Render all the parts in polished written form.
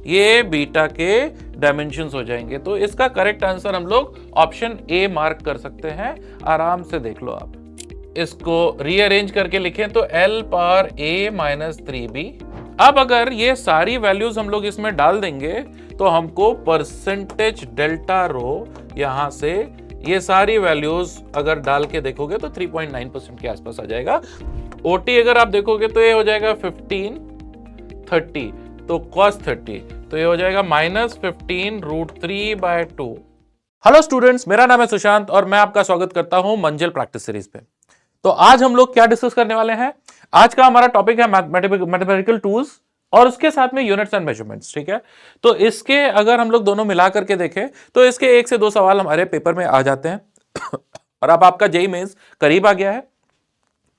ये बीटा के डायमेंशंस हो जाएंगे। तो इसका करेक्ट आंसर हम लोग ऑप्शन ए मार्क कर सकते हैं। आराम से देख लो आप, इसको रीअरेंज करके लिखें तो l power a minus 3b। अब अगर ये सारी वैल्यूज हम लोग इसमें डाल देंगे तो हमको परसेंटेज डेल्टा रो, यहां से ये सारी वैल्यूज अगर डाल के देखोगे तो 3.9% के आसपास आ जाएगा। ओटी अगर आप देखोगे तो ये हो जाएगा 15 30, तो cos 30, तो ये हो जाएगा -15√3/2। हेलो स्टूडेंट्स, मेरा नाम है सुशांत और मैं आपका स्वागत करता हूं मंजिल प्रैक्टिस सीरीज पे। तो आज हम लोग क्या डिस्कस करने वाले हैं? आज का हमारा टॉपिक है मैथमेटिकल टूल्स और उसके साथ में यूनिट्स एंड मेजरमेंट्स। ठीक है, तो इसके अगर हम लोग दोनों मिला करके देखें तो इसके 1 से 2 सवाल हमारे पेपर में आ जाते हैं और अब आपका जेईई मेंस करीब आ गया है।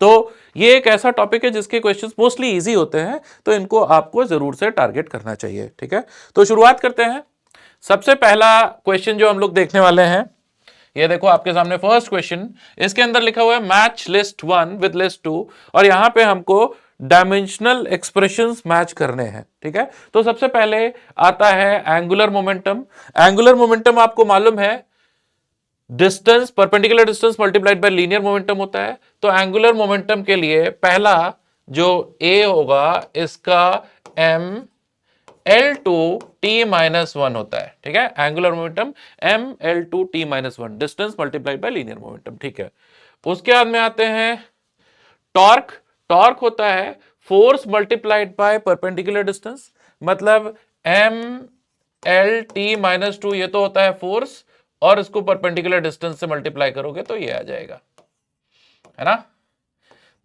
तो ये एक ऐसा टॉपिक है जिसके क्वेश्चंस मोस्टली इजी होते हैं, तो इनको आपको जरूर से टारगेट करना चाहिए। ठीक है, तो शुरुआत करते हैं। सबसे पहला क्वेश्चन जो हम लोग देखने वाले हैं, ये देखो आपके सामने फर्स्ट क्वेश्चन। इसके अंदर लिखा हुआ है मैच लिस्ट 1 विद लिस्ट 2 और यहां पे हमको डायमेंशनल एक्सप्रेशंस मैच करने हैं। ठीक है, तो सबसे पहले आता है एंगुलर मोमेंटम। एंगुलर मोमेंटम आपको मालूम है distance, perpendicular distance multiplied by linear momentum होता है। तो एंगुलर मोमेंटम के लिए पहला जो ए होगा इसका m L2 t-1 होता है। ठीक है, angular momentum m L2 t-1, distance multiplied by linear momentum. ठीक है, उसके बाद में आते हैं टॉर्क। टॉर्क होता है force multiplied by perpendicular distance, मतलब m L t-2, ये तो होता है फोर्स और इसको परपेंडिकुलर डिस्टेंस से मल्टीप्लाई करोगे तो ये आ जाएगा, है ना।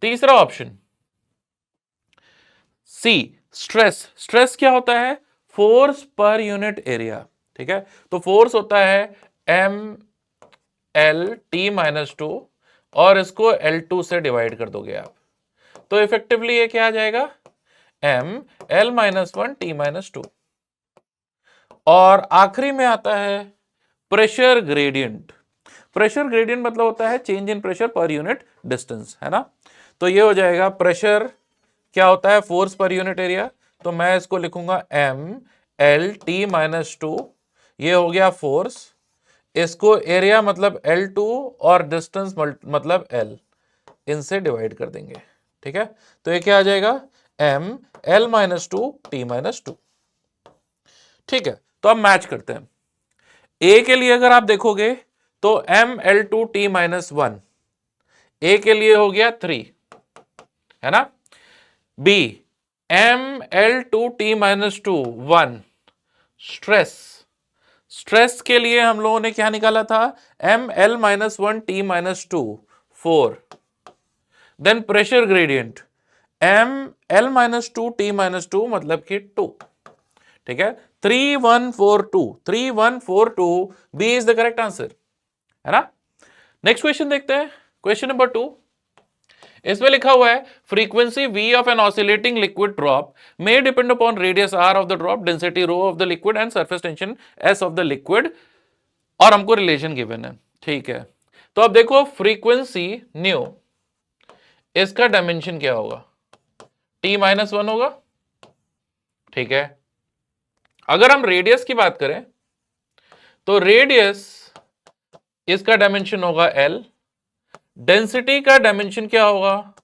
तीसरा ऑप्शन सी स्ट्रेस। स्ट्रेस क्या होता है? Force per unit area. ठीक है, तो फोर्स होता है m L t-2 और इसको L2 से डिवाइड कर दोगे आप, तो इफेक्टिवली ये क्या आ जाएगा? m L-1 t-2। और आखिरी में आता है प्रेशर ग्रेडियंट। प्रेशर ग्रेडियंट मतलब होता है change in pressure per unit distance, है ना। तो ये हो जाएगा प्रेशर क्या होता है? Force per unit area. तो मैं इसको लिखूंगा m L t-2, ये हो गया फोर्स, इसको एरिया मतलब L2 और डिस्टेंस मतलब L, इनसे डिवाइड कर देंगे। ठीक है, तो ये क्या आ जाएगा? m L-2 t-2। ठीक है, तो अब मैच करते हैं। ए के लिए अगर आप देखोगे तो m L2 t-1, ए के लिए हो गया 3, है ना। B m L2 t-2 1, stress. Stress के लिए हम लोगों ने क्या निकाला था? m L-1 t-2 4। Then pressure gradient m L-2 t-2 मतलब कि 2। ठीक है, 3142, 3142, B is the correct answer, है ना। नेक्स्ट क्वेश्चन देखते हैं, क्वेश्चन नंबर 2। इसमें लिखा हुआ है frequency v of an oscillating liquid drop may depend upon radius r of the drop, density ρ of the liquid and surface tension s of the liquid, और हमको रिलेशन गिवन है। ठीक है, तो अब देखो फ्रीक्वेंसी न्यू, इसका डायमेंशन क्या होगा? t-1 होगा। ठीक है, अगर हम रेडियस की बात करें तो रेडियस इसका डायमेंशन होगा l, डेंसिटी का डायमेंशन क्या होगा?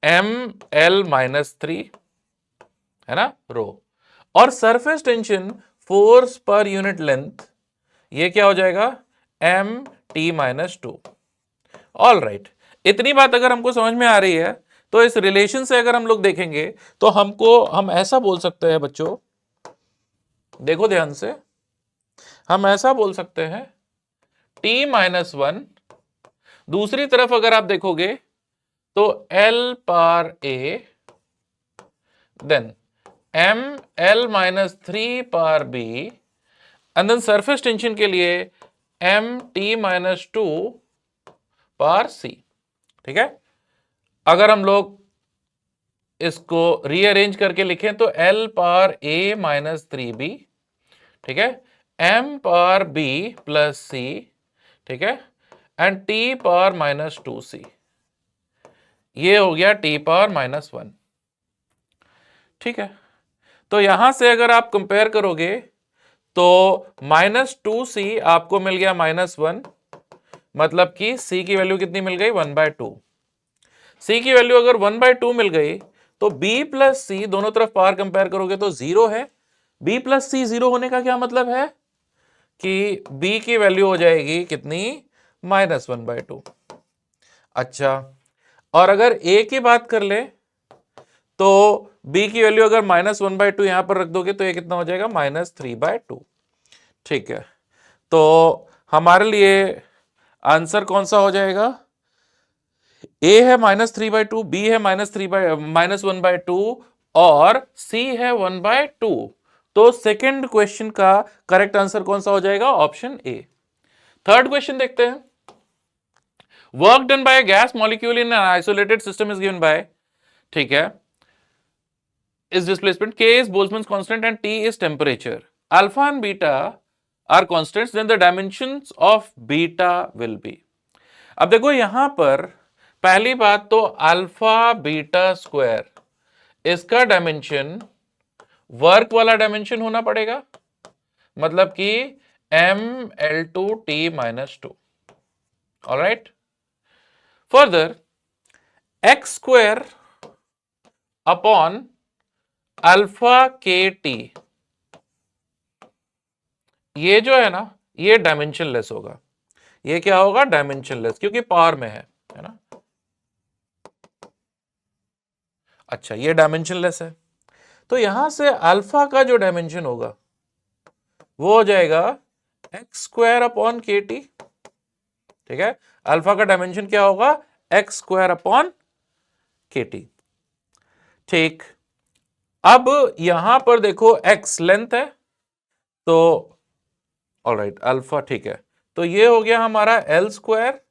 m L-3, है ना, रो। और surface tension force per unit length, ये क्या हो जाएगा? m t-2। ऑल राइट, इतनी बात अगर हमको समझ में आ रही है तो इस रिलेशन से अगर हम लोग देखेंगे तो हम ऐसा बोल सकते हैं बच्चों, देखो ध्यान से, हम ऐसा बोल सकते हैं t-1, दूसरी तरफ अगर आप देखोगे तो L power A, then m L-3 power B, and then surface tension के लिए m t-2 पावर C। ठीक है, अगर हम लोग इसको रीअरेंज करके लिखें तो L पावर A-3B, ठीक है, m power B plus C, ठीक है, एंड t पावर -2C, ये हो गया t पावर -1। ठीक है, तो यहां से अगर आप कंपेयर करोगे तो -2c आपको मिल गया -1, मतलब कि c की वैल्यू कितनी मिल गई 1/2। c की वैल्यू अगर 1/2 मिल गई तो b प्लस सी दोनों तरफ पावर कंपेयर करोगे तो 0 है। b प्लस सी 0 होने का क्या मतलब है कि b की वैल्यू हो जाएगी कितनी -1/2। अच्छा, और अगर a की बात कर ले तो b की वैल्यू अगर -1/2 यहां पर रख दोगे तो ये कितना हो जाएगा -3/2। ठीक है, तो हमारे लिए आंसर कौन सा हो जाएगा? ए है -3/2, बी है -1/2 और सी है 1/2। तो सेकेंड क्वेश्चन का करेक्ट आंसर कौन सा हो जाएगा? Option A. थर्ड क्वेश्चन देखते हैं। Work done by gas molecule in isolated system is given by, ठीक है, is displacement, K is Boltzmann's constant and T is temperature. Alpha and beta are constants, then the dimensions of beta will be. अब देखो यहां पर पहली बात तो alpha beta square इसका डायमेंशन वर्क वाला डायमेंशन होना पड़ेगा, मतलब कि mL2T-2। Alright, further x square upon alpha के टी, ये जो है ना ये डायमेंशनलेस होगा। ये क्या होगा? डायमेंशनलेस, क्योंकि पावर में है ना। अच्छा, ये डायमेंशनलेस है तो यहां से अल्फा का जो डायमेंशन होगा वो हो जाएगा एक्स स्क्वायर अपॉन के टी। ठीक है, अल्फा का डायमेंशन क्या होगा? एक्स स्क्वायर अपॉन के टी। ठीक, अब यहां पर देखो एक्स लेंथ है तो ऑलराइट अल्फा, ठीक है, तो ये हो गया हमारा एल स्क्वायर।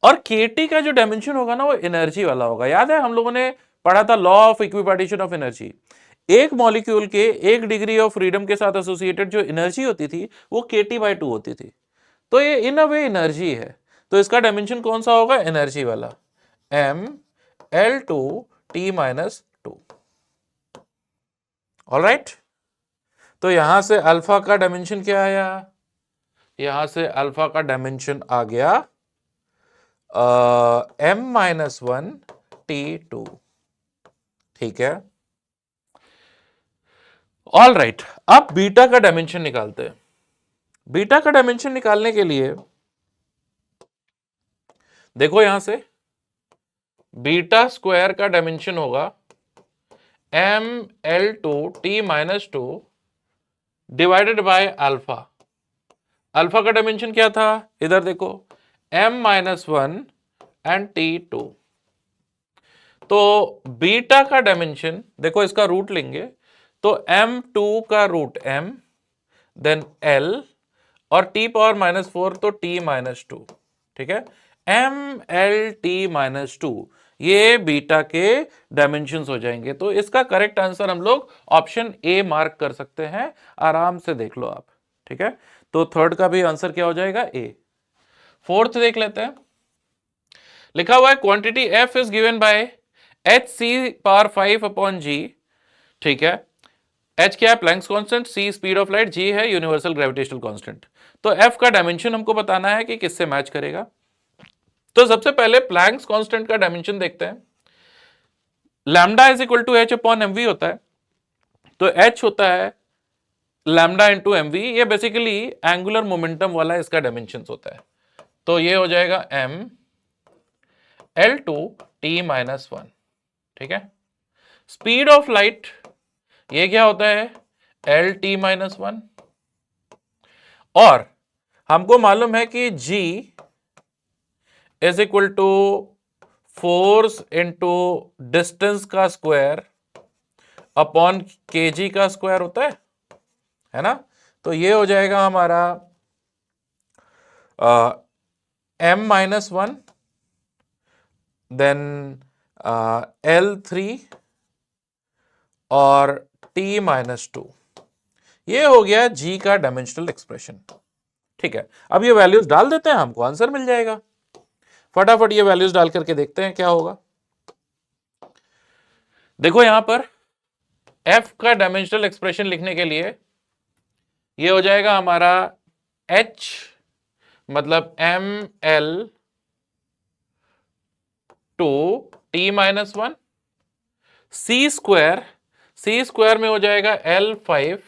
और केटी का जो डायमेंशन होगा ना वो एनर्जी वाला होगा। याद है हम लोगों ने पढ़ा था law of equipartition of energy. एक मॉलिक्यूल के 1 डिग्री ऑफ फ्रीडम के साथ एसोसिएटेड जो एनर्जी होती थी वो KT/2 होती थी। तो ये इन अ वे एनर्जी है, तो इसका डायमेंशन कौन सा होगा? एनर्जी वाला, mL2T-2। ऑलराइट, तो यहां से अल्फा का डायमेंशन क्या आया? यहां से अल्फा का डायमेंशन आ गया m-1T2। ठीक है, ऑल राइट, अब बीटा का डायमेंशन निकालते हैं। बीटा का डायमेंशन निकालने के लिए देखो यहां से बीटा स्क्वायर का डायमेंशन होगा mL2T-2 divided by alpha. Alpha का डायमेंशन क्या था? इधर देखो m-1 एंड T2। तो बीटा का डायमेंशन देखो, इसका रूट लेंगे तो m2 का रूट m, देन l और T⁻⁻4 तो T-2। ठीक है, mLT-2 ये बीटा के डायमेंशंस हो जाएंगे। तो इसका करेक्ट आंसर हम लोग ऑप्शन ए मार्क कर सकते हैं, आराम से देख लो आप। ठीक है, तो थर्ड का भी आंसर क्या हो जाएगा? ए। फोर्थ देख लेते हैं। लिखा हुआ है quantity F is given by hc⁵/g। ठीक है, h क्या है? Planck's constant, c speed of light, g है यूनिवर्सल ग्रेविटेशनल कांस्टेंट। तो f का डायमेंशन हमको बताना है कि किससे मैच करेगा। तो सबसे पहले प्लैंक्स कांस्टेंट का डायमेंशन देखते हैं। Lambda is equal to h upon mv होता है, तो h होता है लैम्डा इंटू mv। ये बेसिकली एंगुलर मोमेंटम वाला इसका डायमेंशन होता है। तो ये हो जाएगा mL2T-1। ठीक है, स्पीड ऑफ लाइट ये क्या होता है? LT-1। और हमको मालूम है कि G is equal to force into distance का स्क्वायर अपॉन kg का स्क्वायर होता है ना। तो ये हो जाएगा हमारा m-1 देन L3 और T-2। ये हो गया G का डायमेंशनल एक्सप्रेशन। ठीक है, अब ये वैल्यूज डाल देते हैं, हमको आंसर मिल जाएगा। फटाफट ये वैल्यूज डाल करके देखते हैं क्या होगा। देखो यहां पर एफ का डायमेंशनल एक्सप्रेशन लिखने के लिए ये हो जाएगा हमारा एच मतलब M L two T minus one, C square में हो जाएगा L five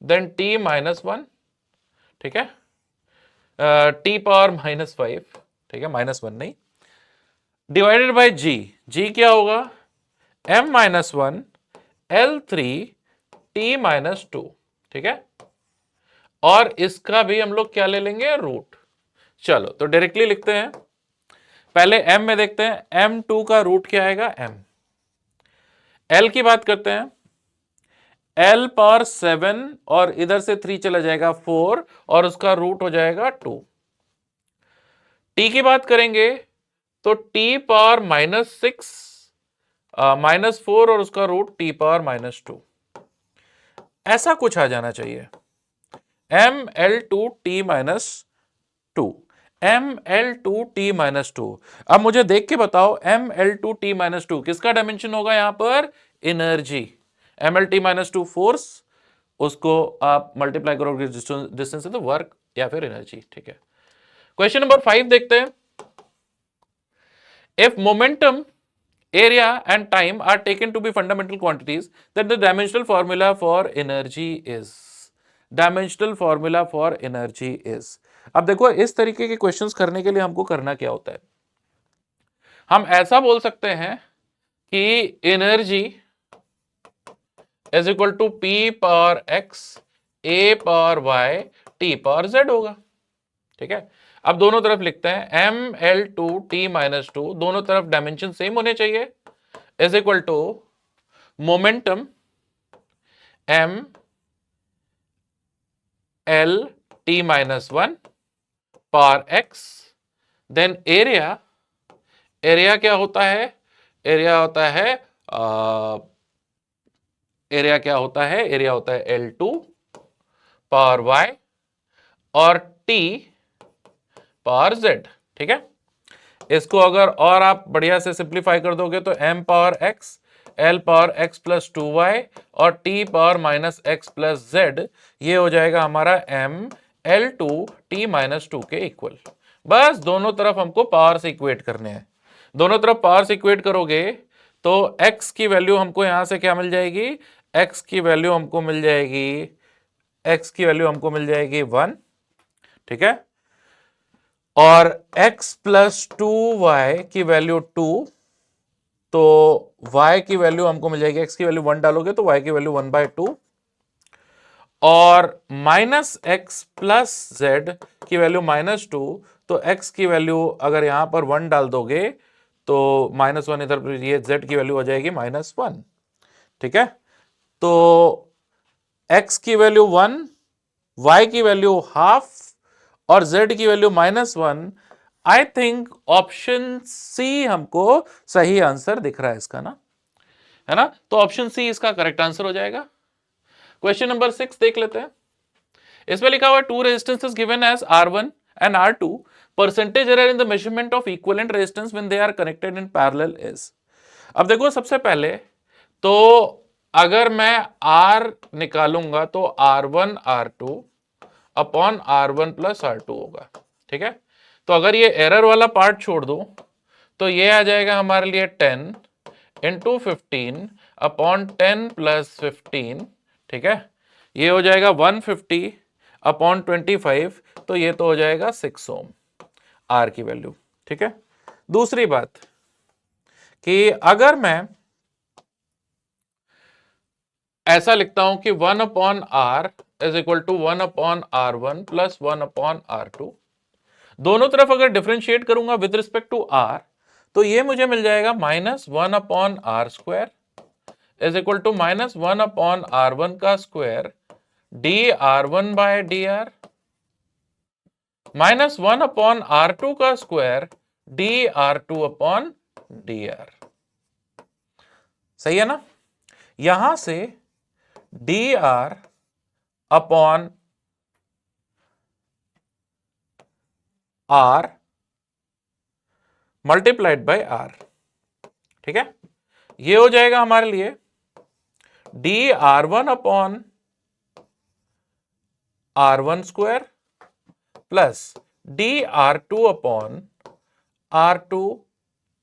then T minus one, ठीक है, टी पावर माइनस फाइव, ठीक है, माइनस वन नहीं, डिवाइडेड बाय जी, जी क्या होगा M minus one L three T minus two, ठीक है, और इसका भी हम लोग क्या ले लेंगे रूट। चलो तो डायरेक्टली लिखते हैं, पहले m में देखते हैं m2 का रूट क्या आएगा m, l की बात करते हैं l पावर 7 और इधर से 3 चला जाएगा 4 और उसका रूट हो जाएगा 2। t की बात करेंगे तो t पावर -6 -4 और उसका रूट t पावर -2, ऐसा कुछ आ जाना चाहिए ml2t -2, ml2t -2। अब मुझे देख के बताओ ml2t -2 किसका डायमेंशन होगा यहां पर, एनर्जी, mlt -2 फोर्स, उसको आप मल्टीप्लाई करोगे डिस्टेंस से तो वर्क या फिर एनर्जी, ठीक है। क्वेश्चन नंबर 5 देखते हैं, if momentum area and time are taken to be fundamental quantities, then the dimensional formula for energy is, dimensional formula for energy is। अब देखो इस तरीके के क्वेश्चंस करने के लिए हमको करना क्या होता है, हम ऐसा बोल सकते हैं कि energy is equal to P power X A power Y T power Z होगा, ठीक है। अब दोनों तरफ लिखते हैं M L two T minus two, दोनों तरफ डायमेंशन सेम होने चाहिए, is equal to momentum M L T minus one power X, then area, area क्या होता है, एरिया होता है एरिया क्या होता है, एरिया होता है L2 पावर y और T पावर z, ठीक है। इसको अगर और आप बढ़िया से सिंप्लीफाई कर दोगे तो m power x l power x plus 2y और t power minus x plus z, ये हो जाएगा हमारा m l2 t माइनस 2 के इक्वल। बस दोनों तरफ हमको पावर से इक्वेट करने हैं, दोनों तरफ पावर से इक्वेट करोगे तो x की वैल्यू हमको यहां से क्या मिल जाएगी, x की वैल्यू हमको मिल जाएगी, x की वैल्यू हमको मिल जाएगी 1, ठीक है, और x प्लस 2y की वैल्यू 2, तो y की वैल्यू हमको मिल जाएगी, x की वैल्यू 1 डालोगे तो y की वैल्यू 1/2, और माइनस x प्लस z की वैल्यू -2, तो x की वैल्यू अगर यहां पर 1 डाल दोगे तो -1 इधर, ये z की वैल्यू हो जाएगी -1, ठीक है। तो x की वैल्यू 1, y की वैल्यू हाफ और z की value -1। I think option C हमको सही आंसर दिख रहा है इसका ना, है ना, तो ऑप्शन सी इसका करेक्ट आंसर हो जाएगा। क्वेश्चन नंबर 6 देख लेते हैं, इसमें लिखा हुआ है two resistances given as R1 and R2, percentage error in the measurement of equivalent resistance when they are connected in parallel is. अब देखो सबसे पहले तो अगर मैं R निकालूंगा तो R1 R2 upon R1 plus R2 होगा, ठीक है। तो अगर ये एरर वाला पार्ट छोड़ दो तो ये आ जाएगा हमारे लिए 10 इंटू 15 अपॉन 10 प्लस 15, ठीक है, ये हो जाएगा 150 अपॉन 25, तो ये तो हो जाएगा 6 ओम R की वैल्यू, ठीक है। दूसरी बात कि अगर मैं ऐसा लिखता हूं कि 1 upon R is equal to 1 upon R1 plus 1 upon R2, दोनों तरफ अगर डिफरेंशिएट करूंगा विद रिस्पेक्ट टू R तो ये मुझे मिल जाएगा -1 upon R² is equal to -1 upon R1 का square dR1 bye dR -1 upon R2 का स्क्वायर dR2 अपॉन dR, सही है ना। यहां से dr upon r multiplied by r, ठीक है, ये हो जाएगा हमारे लिए D R one upon R1 square plus D R two upon R2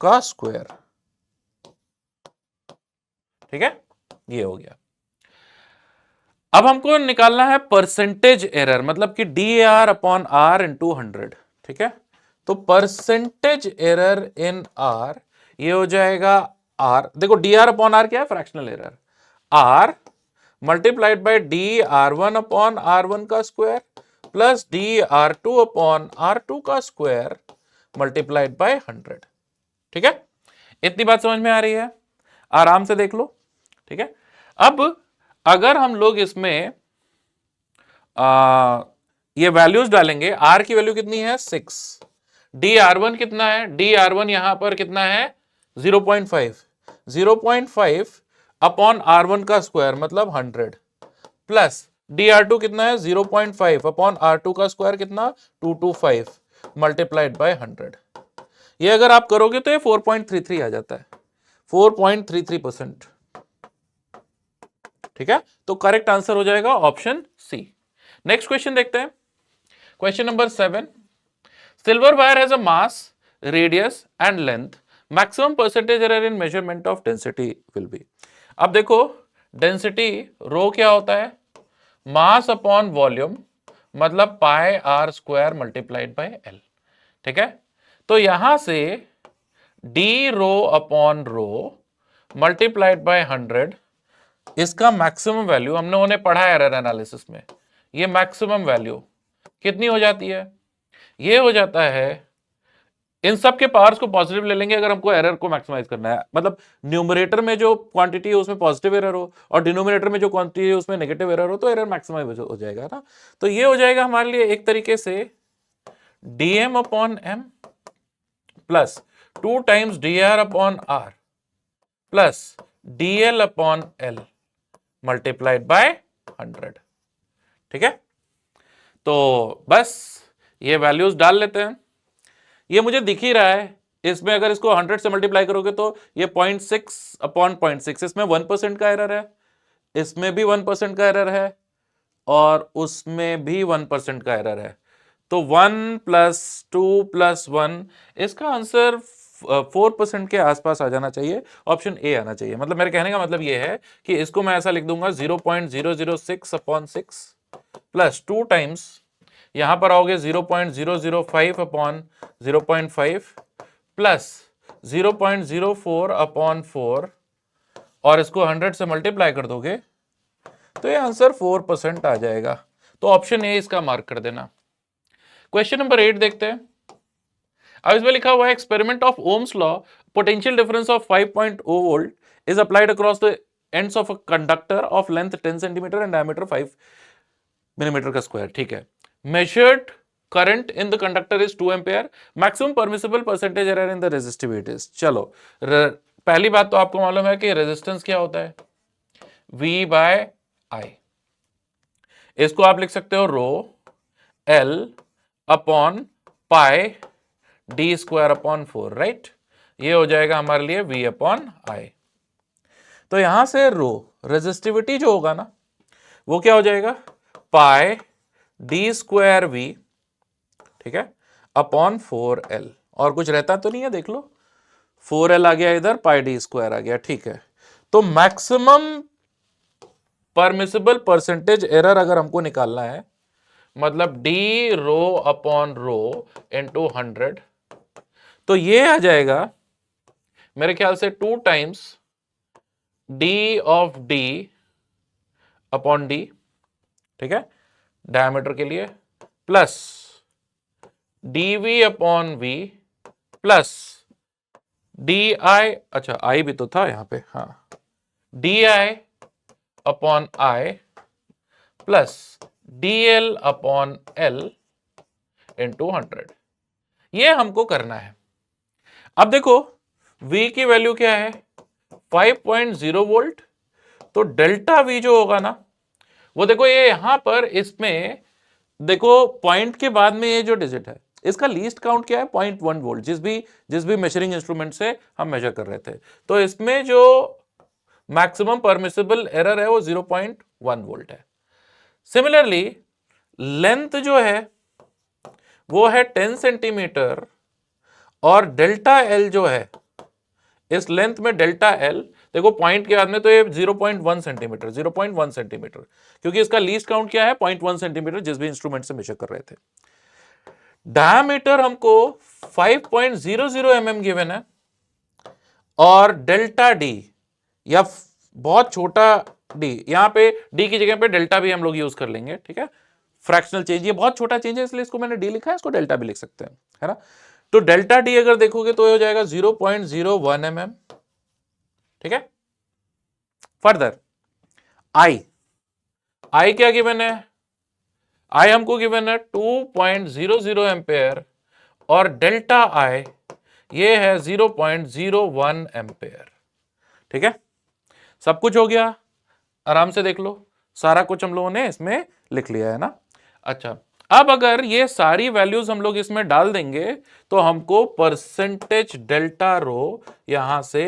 का स्क्वायर। ठीक है, ये हो गया। अब हमको निकालना है परसेंटेज एरर, मतलब कि D R upon R into 100। ठीक है, तो परसेंटेज एरर इन आर ये हो जाएगा आर, देखो डी आर अपॉन आर क्या है, fractional error, R multiplied by D R one upon R one का square plus D R two upon R two का स्क्वायर मल्टीप्लाइड बाय 100। ठीक है, इतनी बात समझ में आ रही है, आराम से देख लो। ठीक है, अब अगर हम लोग इसमें ये वैल्यूज डालेंगे, आर की वैल्यू कितनी है 6, डी आर वन कितना है, डी आर वन यहां पर कितना है 0.5, 0.5 अपॉन आर वन का स्क्वायर मतलब 100 प्लस डी आर टू कितना है 0.5 अपॉन आर टू का स्क्वायर कितना 225 मल्टीप्लाइड बाय 100। ये अगर आप करोगे तो ये 4.33 आ जाता है, 4.33%। ठीक है, तो करेक्ट आंसर हो जाएगा ऑप्शन सी। नेक्स्ट क्वेश्चन देखते हैं, question number 7। Silver wire has a mass, radius and length, maximum percentage error in measurement of density will be. अब देखो डेंसिटी रो क्या होता है, मास अपॉन वॉल्यूम मतलब pi R square multiplied by L. ठीक है, तो यहां से D rho upon rho multiplied by 100, इसका मैक्सिमम वैल्यू हमने उन्हें पढ़ा है एरर एनालिसिस में, ये मैक्सिमम वैल्यू कितनी हो जाती है, ये हो जाता है, इन सब के पावर्स को पॉजिटिव ले लेंगे अगर हमको एरर को मैक्सिमाइज करना है, मतलब न्यूमरेटर में जो क्वांटिटी है उसमें पॉजिटिव एरर हो और डिनोमिनेटर में जो क्वांटिटी है उसमें नेगेटिव एरर हो, तो एरर मैक्सिमाइज हो जाएगा ना। तो ये हो जाएगा हमारे लिए एक तरीके से dm upon m plus 2 times dr upon r plus dl upon l multiplied by 100। ठीक है, तो बस ये वैल्यूज डाल लेते हैं, ये मुझे दिख ही रहा है, इसमें अगर इसको 100 से मल्टीप्लाई करोगे तो ये 0.6 अपॉन 0.6, इसमें 1% का एरर है, इसमें भी 1% का एरर है और उसमें भी 1% का एरर है, तो 1 प्लस 2 प्लस 1, इसका आंसर 4% के आसपास आ जाना चाहिए, ऑप्शन ए आना चाहिए। मतलब मेरे कहने का मतलब ये है कि इसको मैं ऐसा लिख दूंगा 0.006 अपॉन 6 प्लस 2 टाइम्स, यहां पर आओगे 0.005 अपॉन 0.5 प्लस 0.04 अपॉन 4 और इसको 100 से मल्टीप्लाई कर दोगे तो ये आंसर 4% आ जाएगा, तो ऑप्शन ए इसका मार्क कर देना। क्वेश्चन नंबर 8 देखते हैं, अब इसमें लिखा हुआ है experiment of Ohm's law, potential difference of 5.0 volt is applied across the ends of a conductor of length 10 centimetre and diameter 5 millimetre का स्क्वायर। ठीक है, measured current in the conductor is 2 ampere, maximum permissible percentage error in the resistivity is। चलो पहली बात तो आपको मालूम है कि रेजिस्टेंस क्या होता है, V बाय I, इसको आप लिख सकते हो रो L upon pi D square upon 4, right, ये हो जाएगा हमारे लिए V अपॉन I। तो यहां से रो रेजिस्टिविटी जो होगा ना वो क्या हो जाएगा, पाई डी स्क्वायर वी, ठीक है, अपॉन 4L, और कुछ रहता तो नहीं है, देख लो 4L आ गया इधर, पाई डी स्क्वायर आ गया। ठीक है, तो मैक्सिमम परमिसिबल परसेंटेज एरर अगर हमको निकालना है, मतलब D rho upon rho into 100, तो ये आ जाएगा मेरे ख्याल से 2 times D of D upon D, ठीक है, डायमीटर के लिए, plus dv upon V plus D I, अच्छा आई भी तो था यहां पे, हाँ, D I upon I plus dl upon l into 100, ये हमको करना है। अब देखो v की वैल्यू क्या है 5.0 वोल्ट, तो डेल्टा v जो होगा ना वो देखो ये यहां पर, इसमें देखो पॉइंट के बाद में ये जो डिजिट है इसका लीस्ट काउंट क्या है 0.1 वोल्ट, जिस भी मेजरिंग इंस्ट्रूमेंट से हम मेजर कर रहे थे, तो इसमें जो मैक्सिमम परमिसिबल एरर है वो 0.1 वोल्ट है। सिमिलरली लेंथ जो है वो है 10 सेंटीमीटर और डेल्टा एल जो है, इस लेंथ में डेल्टा एल देखो पॉइंट के बाद में तो ये 0.1 सेंटीमीटर, 0.1 सेंटीमीटर, क्योंकि इसका लीस्ट काउंट क्या है 0.1 सेंटीमीटर जिस भी इंस्ट्रूमेंट से मेजर कर रहे थे। डायमीटर हमको 5.00 mm गिवन है और डेल्टा डी या बहुत छोटा डी, यहां पे डी की जगह पे डेल्टा भी हम लोग यूज कर लेंगे, ठीक है, फ्रैक्शनल चेंज, ये बहुत छोटा चेंज है इसलिए इसको मैंने डी लिखा है, इसको डेल्टा भी लिख सकते हैं, है ना। तो डेल्टा डी अगर देखोगे तो हो जाएगा 0.01 mm, ठीक है। फर्दर आई क्या गिवन है, आई हमको गिवन है 2.00 एम्पेयर और डेल्टा आई ये है 0.01 एम्पेयर, ठीक है। सब कुछ हो गया, आराम से देख लो, सारा कुछ हम लोगों ने इसमें लिख लिया है ना। अच्छा, अब अगर ये सारी वैल्यूज हम लोग इसमें डाल देंगे तो हमको परसेंटेज डेल्टा रो यहां से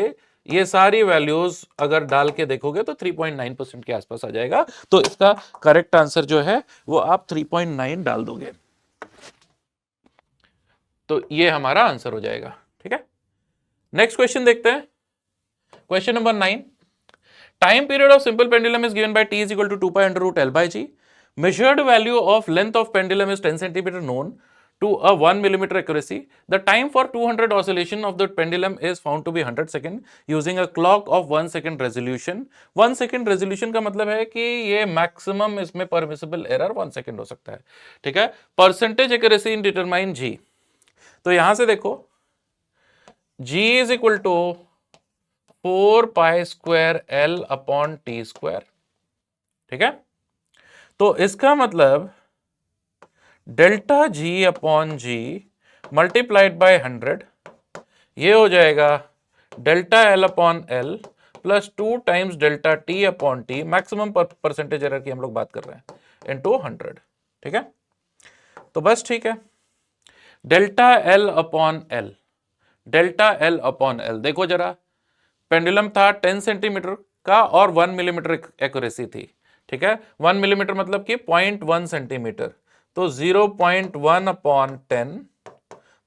ये सारी वैल्यूज अगर डाल के देखोगे तो 3.9% के आसपास आ जाएगा। तो इसका करेक्ट आंसर जो है वो आप 3.9 डाल दोगे तो ये हमारा आंसर हो जाएगा, ठीक है। नेक्स्ट क्वेश्चन देखते हैं, question number 9। Time period of simple pendulum is given by t is equal to 2 pi under root L by G. Measured value of length of pendulum is 10 centimeter known to a 1 millimeter accuracy. The time for 200 oscillation of the pendulum is found to be 100 second using a clock of 1 second resolution. 1 second resolution का मतलब है कि ये maximum इसमें permissible error 1 second हो सकता है, ठीक है। Percentage accuracy in determine G, तो यहां से देखो G is equal to 4 pi square L upon T square, ठीक है। तो इसका मतलब delta G upon G multiplied by 100 ये हो जाएगा delta L upon L plus 2 times delta T upon T, maximum percentage error की हम लोग बात कर रहे हैं, इनटू 100, ठीक है। तो बस ठीक है, delta L upon L, delta L upon L देखो जरा, पेंडुलम था 10 सेंटीमीटर का और 1 मिलीमीटर एक्यूरेसी थी, ठीक है। 1 मिलीमीटर मतलब कि 0.1 सेंटीमीटर, तो 0.1 upon 10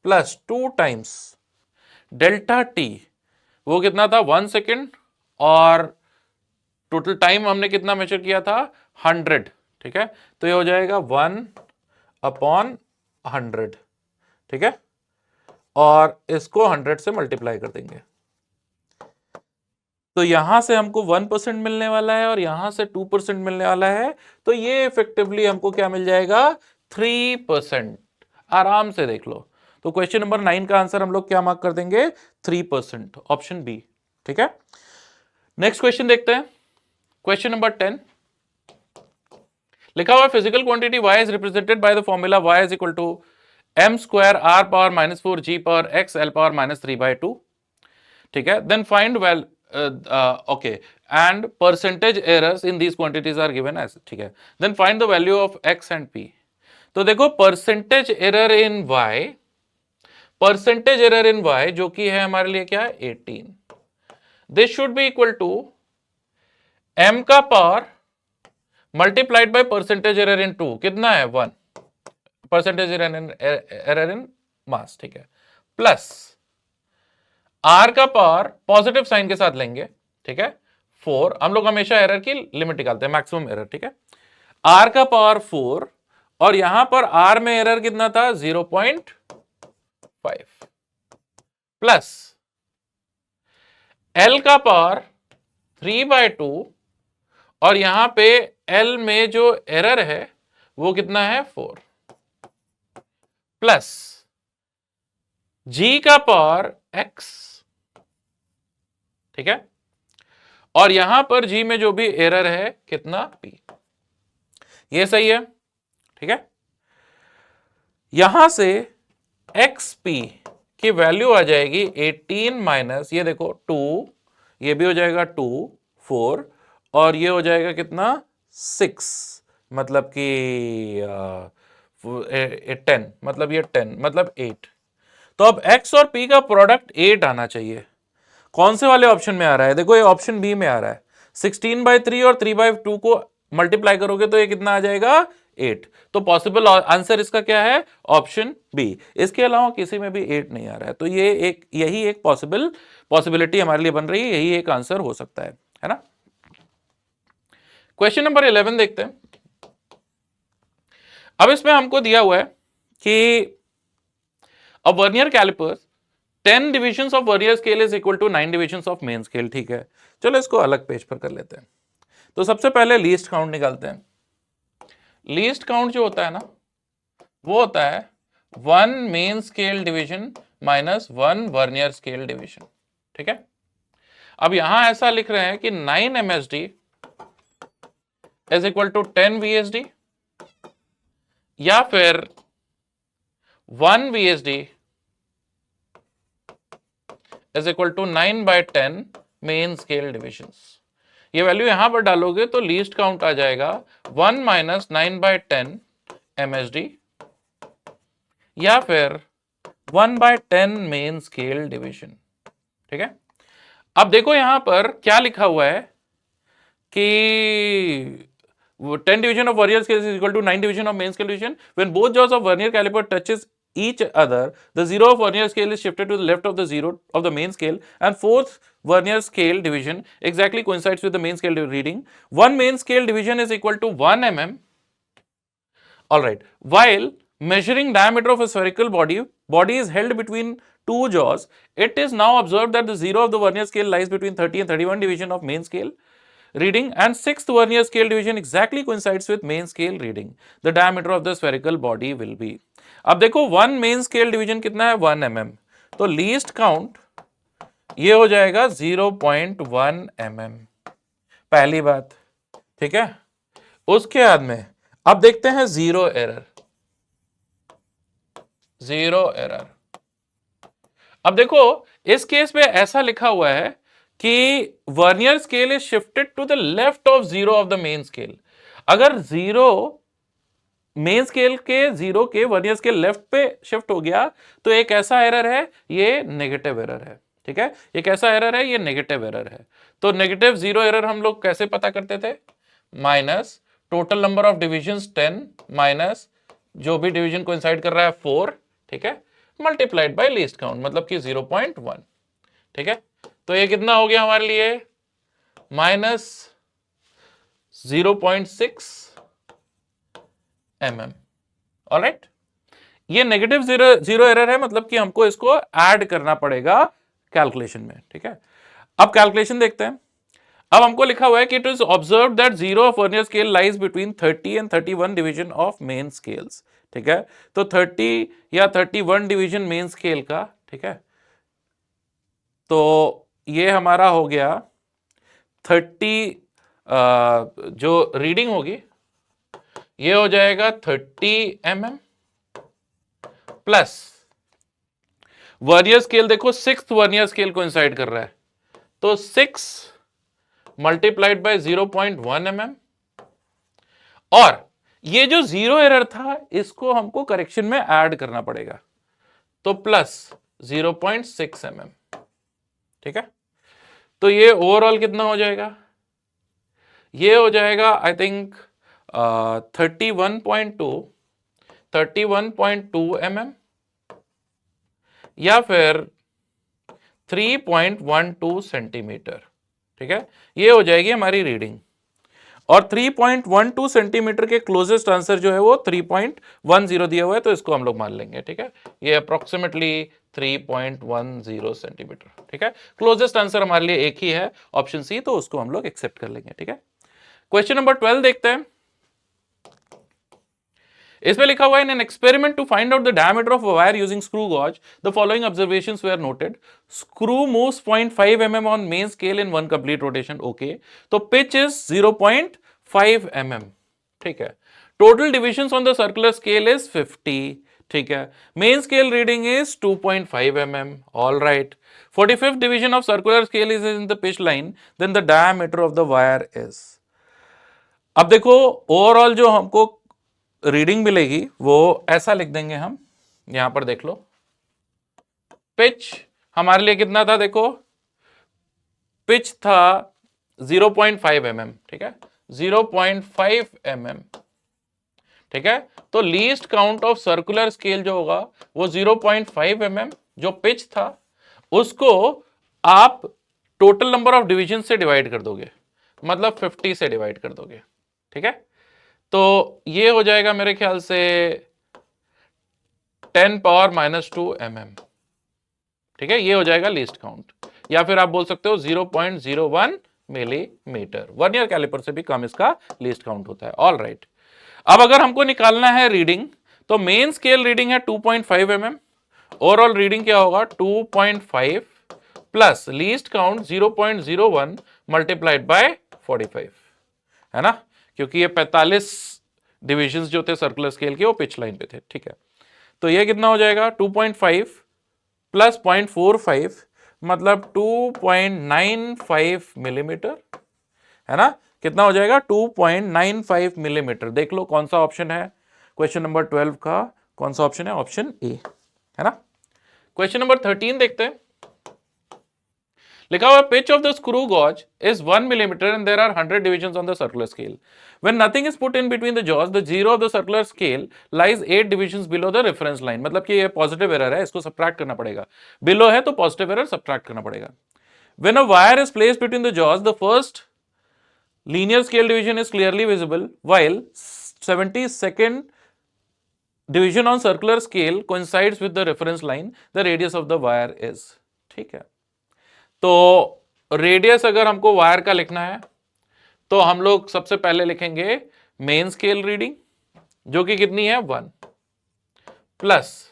plus 2 times delta T, वो कितना था 1 सेकेंड और टोटल टाइम हमने कितना मेजर किया था 100, ठीक है। तो ये हो जाएगा 1 अपॉन 100, ठीक है, और इसको 100 से मल्टीप्लाई कर देंगे तो यहां से हमको 1% मिलने वाला है और यहां से 2% मिलने वाला है, तो ये इफेक्टिवली हमको क्या मिल जाएगा 3%। आराम से देख लो, तो क्वेश्चन नंबर 9 का आंसर हम लोग क्या मार्क कर देंगे 3%, ऑप्शन बी, ठीक है। नेक्स्ट क्वेश्चन देखते हैं, क्वेश्चन नंबर 10। लिखा हुआ physical quantity y is represented by the formula y is equal to m square r power -4 g power x l power -3/2, ठीक है। Then find well okay and percentage errors in these quantities are given as, ठीक है। Then find the value of x and p। तो देखो percentage error in y, percentage error in y जो कि है हमारे लिए क्या है 18, this should be equal to m का power multiplied by percentage error in 2, कितना है 1, परसेंटेज एरर इन मास, ठीक है, प्लस आर का पावर पॉजिटिव साइन के साथ लेंगे, ठीक है, 4, हम लोग हमेशा एरर की लिमिट निकालते हैं मैक्सिमम एरर, ठीक है। आर का पावर 4 और यहां पर आर में एरर कितना था 0.5 प्लस एल का पावर 3/2 और यहां पे एल में जो एरर है वो कितना है 4 प्लस जी का पावर x, ठीक है, और यहां पर जी में जो भी एरर है कितना p, ये सही है, ठीक है। यहां से xp की वैल्यू आ जाएगी 18 माइनस ये देखो 2, ये भी हो जाएगा 2 4 और ये हो जाएगा कितना 6, मतलब कि 10, मतलब ये 10 मतलब 8। तो अब x और p का प्रोडक्ट 8 आना चाहिए। कौन से वाले ऑप्शन में आ रहा है? देखो ये ऑप्शन बी में आ रहा है। 16/3 और 3/2 को मल्टीप्लाई करोगे तो ये कितना आ जाएगा? 8। तो पॉसिबल आंसर इसका क्या है? Option B. इसके अलावा किसी में भी 8 नहीं आ रहा है, तो ये यही एक पॉसिबिलिटी हमारे लिए बन रही है, यही एक आंसर हो सकता है ना। क्वेश्चन नंबर 11 देखते हैं। अब इसमें हमको दिया हुआ है कि a vernier calipers 10 divisions of vernier scale is equal to 9 divisions of main scale. ठीक है, चलो इसको अलग पेज पर कर लेते हैं। तो सबसे पहले लीस्ट काउंट निकालते हैं। लीस्ट काउंट जो होता है ना, वो होता है 1 main scale division minus 1 vernier scale division. ठीक है, अब यहां ऐसा लिख रहे हैं कि 9 MSD is equal to 10 VSD या फिर 1 VSD is equal to 9/10 main scale divisions. ये वैल्यू यहां पर डालोगे तो लीस्ट काउंट आ जाएगा 1 माइनस 9/10 MSD या फिर 1/10 मेन स्केल डिवीजन। ठीक है, अब देखो यहां पर क्या लिखा हुआ है कि 10 division of vernier scale is equal to 9 division of main scale division. When both jaws of vernier caliper touches each other, the zero of vernier scale is shifted to the left of the zero of the main scale, and fourth vernier scale division exactly coincides with the main scale reading. One main scale division is equal to 1 mm. All right. While measuring diameter of a spherical body is held between two jaws. It is now observed that the zero of the vernier scale lies between 30 and 31 division of main scale reading, and sixth vernier scale division exactly coincides with main scale reading. The diameter of the spherical body will be. अब देखो 1 main scale division कितना है? 1 mm। तो least count ये हो जाएगा 0.1 mm, पहली बात। ठीक है, उसके बाद में अब देखते हैं जीरो एरर। अब देखो इस केस में ऐसा लिखा हुआ है कि vernier scale is shifted to the left of zero of the main scale. अगर जीरो मेन स्केल के जीरो के वर्नियर स्केल लेफ्ट पे शिफ्ट हो गया तो एक ऐसा एरर है, ये नेगेटिव एरर है। ठीक है, ये कैसा एरर है? ये नेगेटिव एरर है। तो नेगेटिव जीरो एरर हम लोग कैसे पता करते थे? Minus total number of divisions 10 minus जो भी डिवीजन कोइंसाइड कर रहा है 4। ठीक है, मल्टीप्लाइड बाय लीस्ट काउंट, मतलब कि 0.1। ठीक है, तो ये कितना हो गया हमारे लिए? Minus 0.6 mm। ऑलराइट, ये नेगेटिव जीरो एरर है, मतलब कि हमको इसको ऐड करना पड़ेगा कैलकुलेशन में। ठीक है, अब कैलकुलेशन देखते हैं। अब हमको लिखा हुआ है कि it is observe that zero of vernier scale lies between 30 and 31 division of main scales. ठीक है, तो 30 या 31 डिवीजन मेन स्केल का। ठीक है, तो ये हमारा हो गया 30, जो रीडिंग होगी ये हो जाएगा 30 mm प्लस वर्नियर स्केल। देखो 6th वर्नियर स्केल को इंसाइड कर रहा है, तो 6 मल्टीप्लाइड बाय 0.1 mm, और ये जो जीरो एरर था इसको हमको करेक्शन में ऐड करना पड़ेगा, तो प्लस 0.6 mm। ठीक है, तो ये ओवरऑल कितना हो जाएगा? ये हो जाएगा आई थिंक 31.2 mm या फिर 3.12 सेंटीमीटर। ठीक है, ये हो जाएगी हमारी रीडिंग, और 3.12 सेंटीमीटर के क्लोजेस्ट आंसर जो है वो 3.10 दिया हुआ है, तो इसको हम लोग मान लेंगे। ठीक है, ये अप्रोक्सीमेटली 3.10 सेंटीमीटर। ठीक है, क्लोजेस्ट आंसर हमारे लिए एक ही है, ऑप्शन सी, तो उसको हम लोग एक्सेप्ट कर लेंगे। ठीक है, क्वेश्चन नंबर 12 देखते हैं। इसमें लिखा हुआ है, in an experiment to find out the diameter of a wire using screw gauge the following observations were noted. Screw moves 0.5 mm on main scale in one complete rotation. Okay, तो pitch is 0.5 mm। ठीक है, total divisions on the circular scale is 50। ठीक है, main scale reading is 2.5 mm। All right, 45th division of circular scale is in the pitch line, then the diameter of the wire is. अब देखो overall जो हमको reading मिलेगी वो ऐसा लिख देंगे हम, यहां पर देख लो। पिच हमारे लिए कितना था? देखो पिच था 0.5 mm, ठीक है, 0.5 mm, ठीक है। तो least count of circular scale जो होगा वो 0.5 mm जो पिच था उसको आप टोटल नंबर ऑफ डिविजन से डिवाइड कर दोगे, मतलब 50 से डिवाइड कर दोगे, ठीक है। तो ये हो जाएगा मेरे ख्याल से 10⁻⁻2 mm, ठीक है, ये हो जाएगा लीस्ट काउंट। या फिर आप बोल सकते हो 0.01 मिलीमीटर, वर्नियर कैलिपर से भी कम इसका लीस्ट काउंट होता है। ऑल राइट, अब अगर हमको निकालना है रीडिंग, तो मेन स्केल रीडिंग है 2.5 mm, ओवरऑल रीडिंग क्या होगा 2.5 plus least count 0.01 multiplied by 45, है ना, क्योंकि ये 45 डिविजन्स जो थे सर्कुलर स्केल के वो पिच लाइन पे थे, ठीक है। तो ये कितना हो जाएगा 2.5 प्लस 0.45 मतलब 2.95 मिलीमीटर, है ना। कितना हो जाएगा 2.95 मिलीमीटर। देख लो कौन सा ऑप्शन है क्वेश्चन नंबर 12 का, कौन सा ऑप्शन है, ऑप्शन ए, है ना। क्वेश्चन नंबर 13 देखते हैं, लिखा हुआ pitch of the screw gauge is 1 millimetre and there are 100 divisions on the circular scale. When nothing is put in between the jaws, the zero of the circular scale lies 8 divisions below the reference line। मतलब कि ये positive error है, इसको subtract करना पड़ेगा, below है तो positive error subtract करना पड़ेगा। When a wire is placed between the jaws, the first linear scale division is clearly visible, while 72nd division on circular scale coincides with the reference line, the radius of the wire is, ठीक है। तो radius अगर हमको wire का लिखना है तो हम लोग सबसे पहले लिखेंगे मेन स्केल रीडिंग जो कि कितनी है 1 plus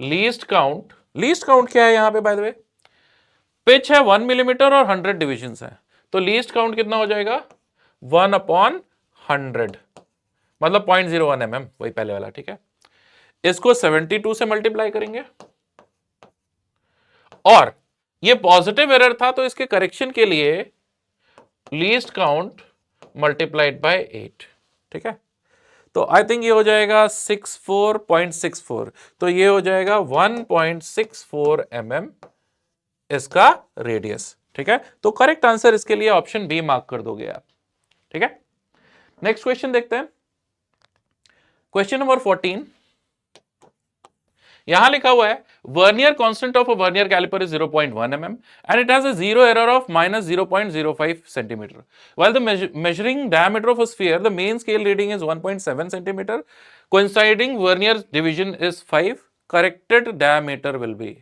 least count. Least count क्या है यहां पे बाय द वे, पिच है 1 मिलीमीटर और 100 डिविजन्स है, तो लीस्ट काउंट कितना हो जाएगा 1/100 मतलब 0.01 mm, वही पहले वाला, ठीक है। इसको 72 से मल्टीप्लाई करेंगे और ये पॉजिटिव एरर था तो इसके करेक्शन के लिए लीस्ट काउंट मल्टीप्लाइड बाय 8, ठीक है। तो आई थिंक ये हो जाएगा 64.64, तो ये हो जाएगा 1.64 mm इसका रेडियस, ठीक है। तो करेक्ट आंसर इसके लिए ऑप्शन बी मार्क कर दोगे आप, ठीक है। नेक्स्ट क्वेश्चन देखते हैं, क्वेश्चन नंबर 14। यहां लिखा हुआ है vernier constant of a vernier calliper is 0.1 mm and it has a zero error of -0.05 centimeter, while the measuring diameter of a sphere, the main scale reading is 1.7 centimeter, coinciding vernier division is 5, corrected diameter will be।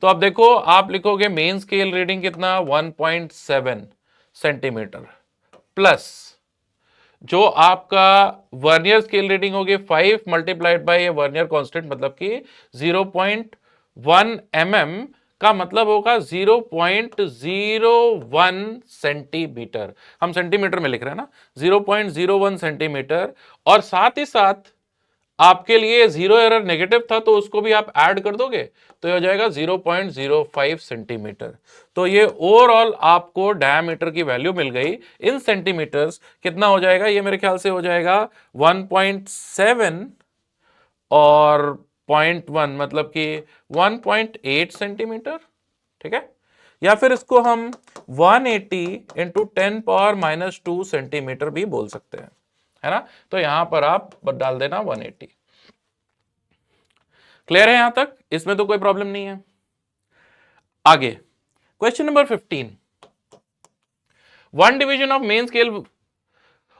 तो अब देखो आप लिखोगे main scale reading कितना 1.7 centimetre plus जो आपका vernier scale reading होगी 5 multiplied by vernier constant मतलब कि 0.1 mm का मतलब होगा 0.01 सेंटीमीटर, हम सेंटीमीटर में लिख रहे हैं ना, 0.01 सेंटीमीटर। और साथ ही साथ आपके लिए जीरो एरर नेगेटिव था तो उसको भी आप ऐड कर दोगे तो ये हो जाएगा 0.05 सेंटीमीटर। तो ये ओवरऑल आपको डायमीटर की वैल्यू मिल गई इन सेंटीमीटर्स, कितना हो जाएगा ये मेरे ख्याल से हो जाएगा 1.7 और 0.1 मतलब कि 1.8 सेंटीमीटर, ठीक है। या फिर इसको हम 180 इंटू 10⁻⁻2 सेंटीमीटर भी बोल सकते हैं, है ना। तो यहां पर आप डाल देना 180। क्लियर है यहां तक, इसमें तो कोई प्रॉब्लम नहीं है। आगे question number 15। One division of main scale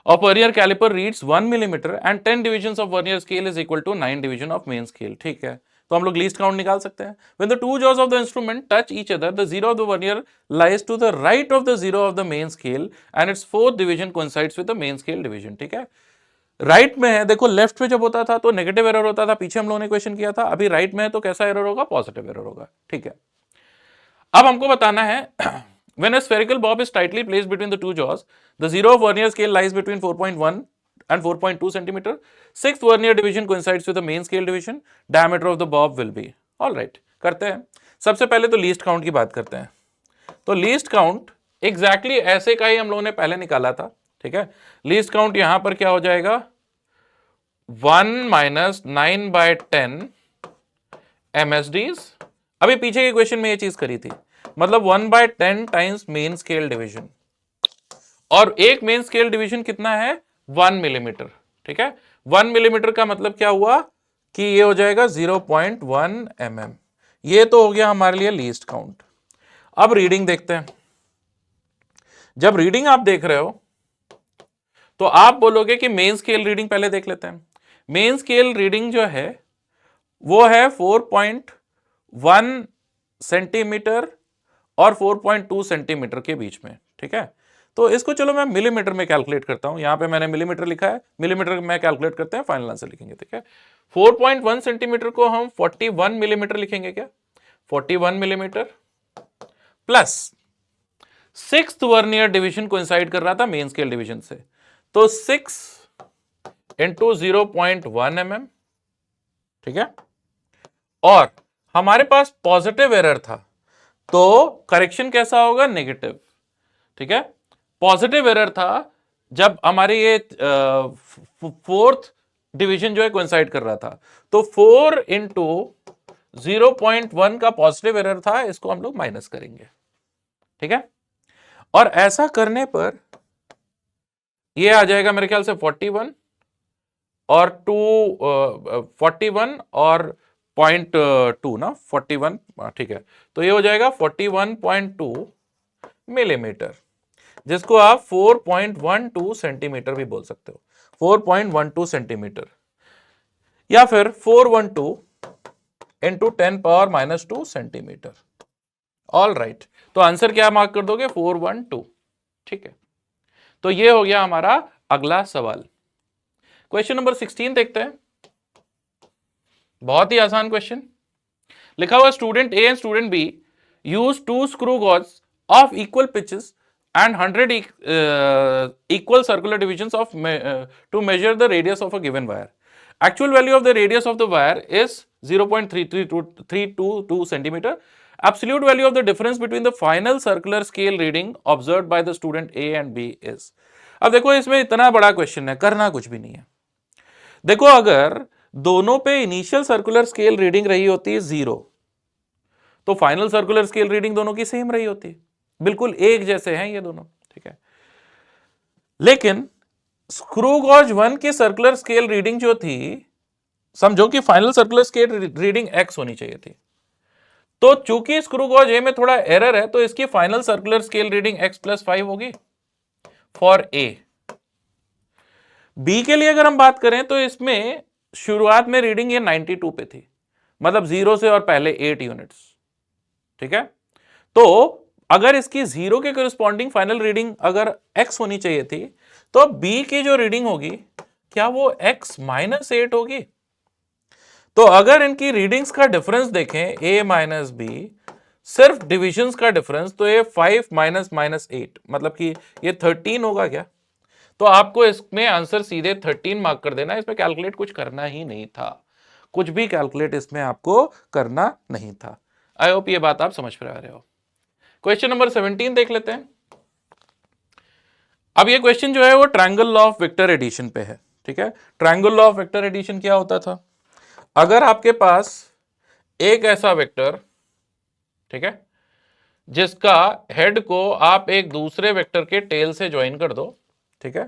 of vernier caliper reads 1 millimeter and 10 divisions of vernier scale is equal to 9 division of main scale, ठीक है। तो हम लोग लीस्ट काउंट निकाल सकते हैं। When the two jaws of the instrument touch each other, the zero of the vernier lies to the right of the zero of the main scale and its fourth division coincides with the main scale division, ठीक है। Right में है, देखो left में जब होता था तो नेगेटिव एरर होता था, पीछे हम लोगों ने क्वेश्चन किया था, अभी राइट में है तो कैसा एरर होगा, पॉजिटिव एरर होगा, ठीक है। अब हमको बताना है when a spherical bob is tightly placed between the two jaws, the zero of vernier scale lies between 4.1 and 4.2 centimeter. Sixth vernier division coincides with the main scale division. Diameter of the bob will be, all right। करते हैं, सबसे पहले तो least count की बात करते हैं। तो लीस्ट काउंट एग्जैक्टली ऐसे का ही हम लोगों ने पहले निकाला था, ठीक है। लीस्ट काउंट यहां पर क्या हो जाएगा 1 - 9/10 MSDs। अभी पीछे के क्वेश्चन में ये चीज करी थी, मतलब 1/10 टाइम्स मेन स्केल डिवीजन, और एक मेन स्केल डिवीजन कितना है 1 मिलीमीटर। ठीक है, 1 मिलीमीटर का मतलब क्या हुआ कि ये हो जाएगा 0.1 mm। ये तो हो गया हमारे लिए लीस्ट काउंट। अब रीडिंग देखते हैं। जब रीडिंग आप देख रहे हो तो आप बोलोगे कि मेन स्केल रीडिंग पहले देख लेते हैं। मेन स्केल रीडिंग जो है वो है 4.1 सेंटीमीटर और 4.2 सेंटीमीटर के बीच में। ठीक है, तो इसको चलो मैं मिलीमीटर में कैलकुलेट करता हूं। यहां पे मैंने मिलीमीटर लिखा है, मिलीमीटर में कैलकुलेट करते हैं, फाइनल आंसर लिखेंगे। ठीक है, 4.1 सेंटीमीटर को हम 41 मिलीमीटर लिखेंगे क्या? 41 millimetre plus 6th vernier division coincide कर रहा था मेन स्केल डिवीजन से, तो 6 इंटू 0.1 mm। ठीक है, और हमारे पास पॉजिटिव एरर था, तो करेक्शन कैसा होगा? नेगेटिव। ठीक है, पॉजिटिव एरर था जब हमारे ये फोर्थ डिवीजन जो है कोइंसाइड कर रहा था, तो 4 इंटू 0.1 का पॉजिटिव एरर था, इसको हम लोग माइनस करेंगे। ठीक है, और ऐसा करने पर ये आ जाएगा मेरे ख्याल से 41 और 41 और 0.2 ना, 41। ठीक है, तो ये हो जाएगा 41.2 मिलीमीटर, जिसको आप 4.12 सेंटीमीटर भी बोल सकते हो। 4.12 सेंटीमीटर या फिर 412 इंटू 10⁻⁻² सेंटीमीटर। ऑल राइट, तो आंसर क्या मार्क कर दोगे? 412। ठीक है, तो ये हो गया हमारा अगला सवाल। क्वेश्चन नंबर 16 देखते हैं। बहुत ही आसान क्वेश्चन लिखा हुआ, student A and student B use 2 screw gauge of equal pitches and 100 equal circular divisions of to measure the radius of a given wire. Actual value of the radius of the wire is 0.322 centimeter. Absolute value of the difference between the final circular scale reading observed by the student A and B is. अब देखो, इसमें इतना बड़ा question है, करना कुछ भी नहीं है। देखो, अगर दोनों पे इनिशियल सर्कुलर स्केल रीडिंग रही होती है 0, तो फाइनल सर्कुलर स्केल रीडिंग दोनों की सेम रही होती है, बिल्कुल एक जैसे हैं ये दोनों। ठीक है, लेकिन स्क्रू गॉज 1 की सर्कुलर स्केल रीडिंग जो थी, समझो कि final circular scale reading x होनी चाहिए थी, तो चूंकि स्क्रू गॉज ए में थोड़ा एरर है, तो इसकी final circular scale reading x+5 होगी फॉर ए। बी के लिए अगर हम बात करें तो इसमें शुरुआत में रीडिंग ये 92 पे थी, मतलब 0 से और पहले 8 यूनिट्स। ठीक है, तो अगर इसकी 0 के करस्पॉन्डिंग फाइनल रीडिंग अगर x होनी चाहिए थी, तो b की जो रीडिंग होगी क्या वो x-8 होगी? तो अगर इनकी रीडिंग्स का डिफरेंस देखें a माइनस b, सिर्फ डिविजन्स का डिफरेंस, तो ये 5 माइनस 8 मतलब कि ये 13 होगा क्या? तो आपको इसमें आंसर सीधे 13 मार्क कर देना, इसमें कैलकुलेट कुछ करना ही नहीं था, कुछ भी कैलकुलेट इसमें आपको करना नहीं था। आई होप ये बात आप समझ पा रहे हो। क्वेश्चन नंबर 17 देख लेते हैं। अब ये क्वेश्चन जो है वो triangle law of vector addition पे है। ठीक है, triangle law of vector addition क्या होता था? अगर आपके पास एक ऐसा वेक्टर, ठीक है, जिसका हेड को आप एक दूसरे वेक्टर के टेल से ज्वाइन कर दो, ठीक है,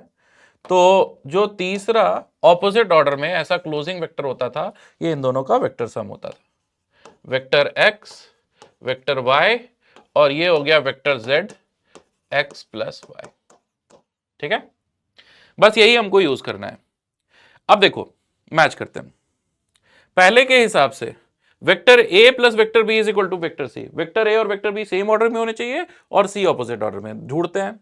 तो जो तीसरा ऑपोजिट ऑर्डर में ऐसा क्लोजिंग वेक्टर होता था, ये इन दोनों का वेक्टर सम होता था। वेक्टर x, वेक्टर y, और ये हो गया वेक्टर z, x+y। ठीक है, बस यही हमको यूज करना है। अब देखो, मैच करते हैं। पहले के हिसाब से vector a plus vector b is equal to vector c। Vector a और वेक्टर b सेम ऑर्डर में होने चाहिए और c ऑपोजिट ऑर्डर में। ढूंढते हैं,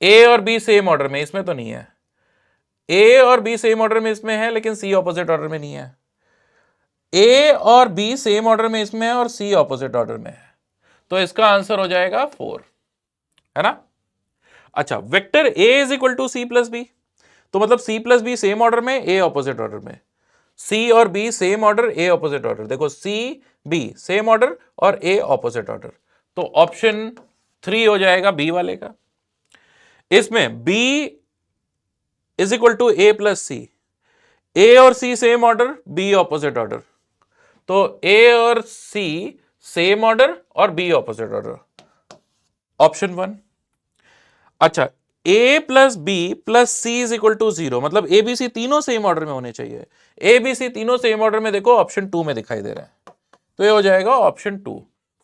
a और b सेम ऑर्डर में, इसमें तो नहीं है। a और b सेम ऑर्डर में इसमें है, लेकिन c ऑपोजिट ऑर्डर में नहीं है। a और b सेम ऑर्डर में इसमें है और c ऑपोजिट ऑर्डर में है, तो इसका आंसर हो जाएगा 4, है ना? अच्छा, vector a is equal to c plus B, तो मतलब c plus B same order में, a ऑपोजिट ऑर्डर में। c और b same order, a opposite order. देखो, c b सेम ऑर्डर और a ऑपोजिट ऑर्डर, तो ऑप्शन 3 हो जाएगा b वाले का। इसमें b is equal to a plus C, a और c same order, b opposite order, तो a और c सेम ऑर्डर और b ऑपोजिट ऑर्डर, ऑप्शन 1। अच्छा, a plus B plus C is equal to 0, मतलब A B C तीनों same order में होने चाहिए। ए बी सी तीनों सेम ऑर्डर में देखो ऑप्शन 2 में दिखाई दे रहा है, तो ये हो जाएगा ऑप्शन 2।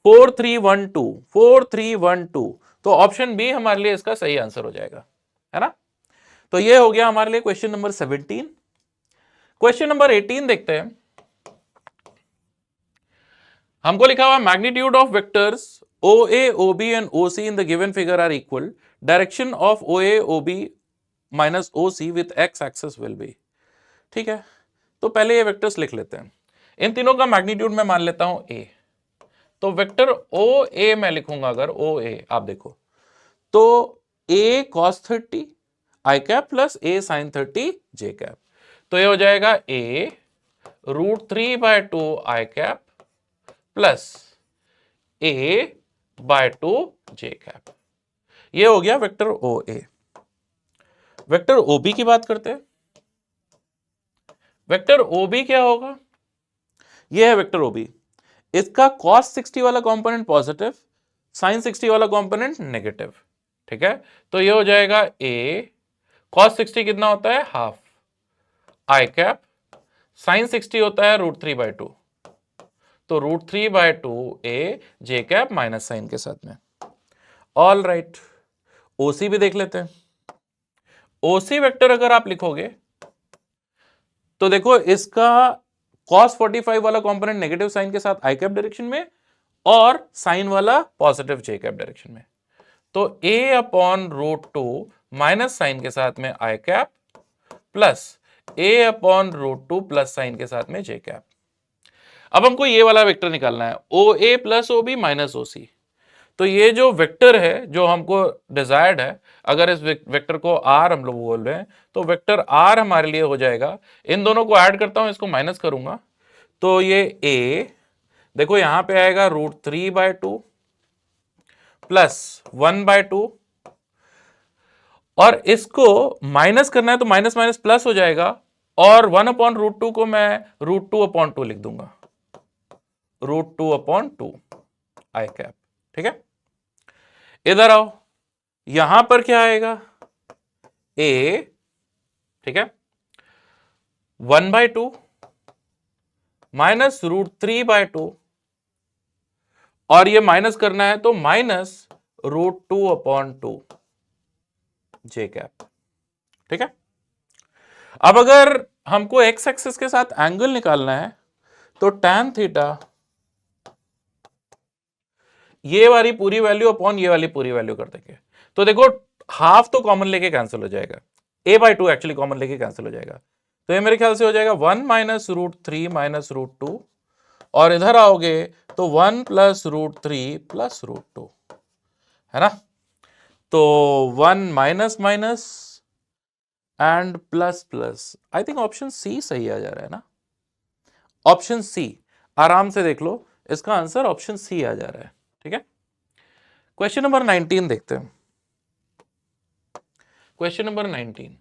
4 3 1 2, 4 3 1 2, तो ऑप्शन बी हमारे लिए इसका सही आंसर हो जाएगा, है ना। तो ये हो गया हमारे लिए क्वेश्चन नंबर 17। क्वेश्चन नंबर 18 देखते हैं। हमको लिखा हुआ magnitude of vectors OA, OB and OC in the given figure are equal, direction of OA, OB minus OC with X axis will be. ठीक है, तो पहले ये वेक्टर्स लिख लेते हैं। इन तीनों का मैग्नीट्यूड मैं मान लेता हूं A, तो वेक्टर OA मैं लिखूंगा, अगर OA आप देखो तो A cos 30 I cap plus A sin 30 J cap, तो ये हो जाएगा A √3/2 I cap plus A by 2 J cap. ये हो गया वेक्टर OA। वेक्टर OB की बात करते हैं। वेक्टर OB क्या होगा? ये है वेक्टर OB। इसका cos 60 वाला कंपोनेंट पॉजिटिव, sin 60 वाला कंपोनेंट नेगेटिव। ठीक है, तो ये हो जाएगा A cos 60 कितना होता है? हाफ I कैप, sin 60 होता है √3/2, तो √3/2 A J cap minus sign के साथ में। ऑल राइट, OC भी देख लेते हैं। OC वेक्टर अगर आप लिखोगे तो देखो इसका cos 45 वाला कंपोनेंट नेगेटिव साइन के साथ आई कैप डायरेक्शन में और साइन वाला पॉजिटिव जे कैप डायरेक्शन में, तो A/√2 माइनस साइन के साथ में i cap plus A/√2 plus sign के साथ में जे कैप। अब हमको ये वाला वेक्टर निकालना है, OA plus OB minus OC। तो ये जो वेक्टर है जो हमको डिजायर्ड है, अगर इस वेक्टर को R हम लोग बोल रहे हैं, तो वेक्टर R हमारे लिए हो जाएगा, इन दोनों को ऐड करता हूं, इसको माइनस करूंगा, तो ये A देखो यहां पे आएगा √3/2 प्लस 1/2, और इसको माइनस करना है तो माइनस माइनस प्लस हो जाएगा, और 1/√2 को मैं √2/2 लिख दूंगा, √2/2 आई कैप। ठीक है, इधर आओ, यहां पर क्या आएगा? A, ठीक है, 1/2 माइनस √3/2, और ये माइनस करना है तो माइनस √2/2 जे कैप। ठीक है, अब अगर हमको एक्स एक्सिस के साथ एंगल निकालना है तो tan थीटा, ये वाली पूरी वैल्यू अपॉन ये वाली पूरी वैल्यू कर देंगे, तो देखो हाफ तो कॉमन लेके कैंसिल हो जाएगा, A/2 एक्चुअली कॉमन लेके कैंसिल हो जाएगा, तो ये मेरे ख्याल से हो जाएगा 1 माइनस √3 माइनस √2, और इधर आओगे तो 1 प्लस √3 प्लस √2, है ना। तो 1 minus minus and plus plus, I think option C सही आ जा रहा है ना। ऑप्शन सी, आराम से देख लो, इसका आंसर ऑप्शन सी आ जा रहा है। ठीक है, क्वेश्चन नंबर 19 देखते हैं। क्वेश्चन नंबर 19,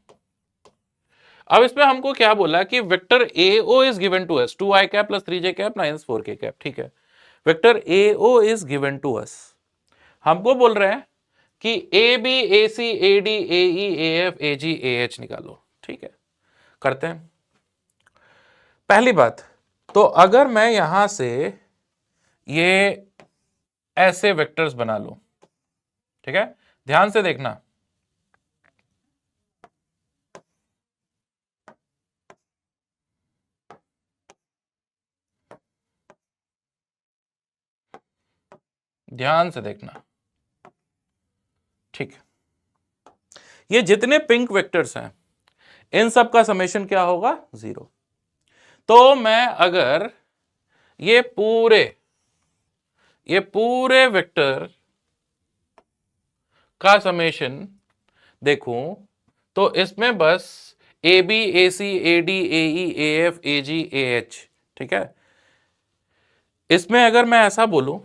अब इसमें हमको क्या बोला कि vector AO is given to us 2 I cap plus 3 J cap minus 4 K cap. ठीक है, vector AO is given to us, हमको बोल रहे हैं कि AB AC AD AE AF AG AH निकालो। ठीक है, करते हैं। पहली बात तो अगर मैं यहां से ये ऐसे वेक्टर्स बना लूं, ठीक है, ध्यान से देखना, ध्यान से देखना। ठीक, ये जितने पिंक वेक्टर्स हैं इन सब का समेशन क्या होगा? 0। तो मैं अगर ये पूरे वेक्टर का समेशन देखूं तो इसमें बस AB AC AD AE AF AG AH, ठीक है, इसमें अगर मैं ऐसा बोलूं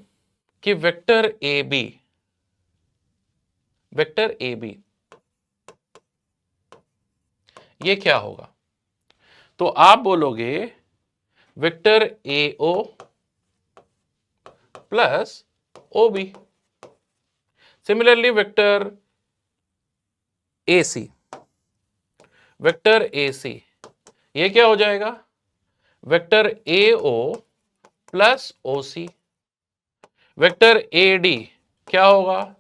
कि वेक्टर AB ये क्या होगा, तो आप बोलोगे vector AO plus OB। Similarly vector AC, vector AC ये क्या हो जाएगा, vector AO plus OC, vector AD क्या होगा,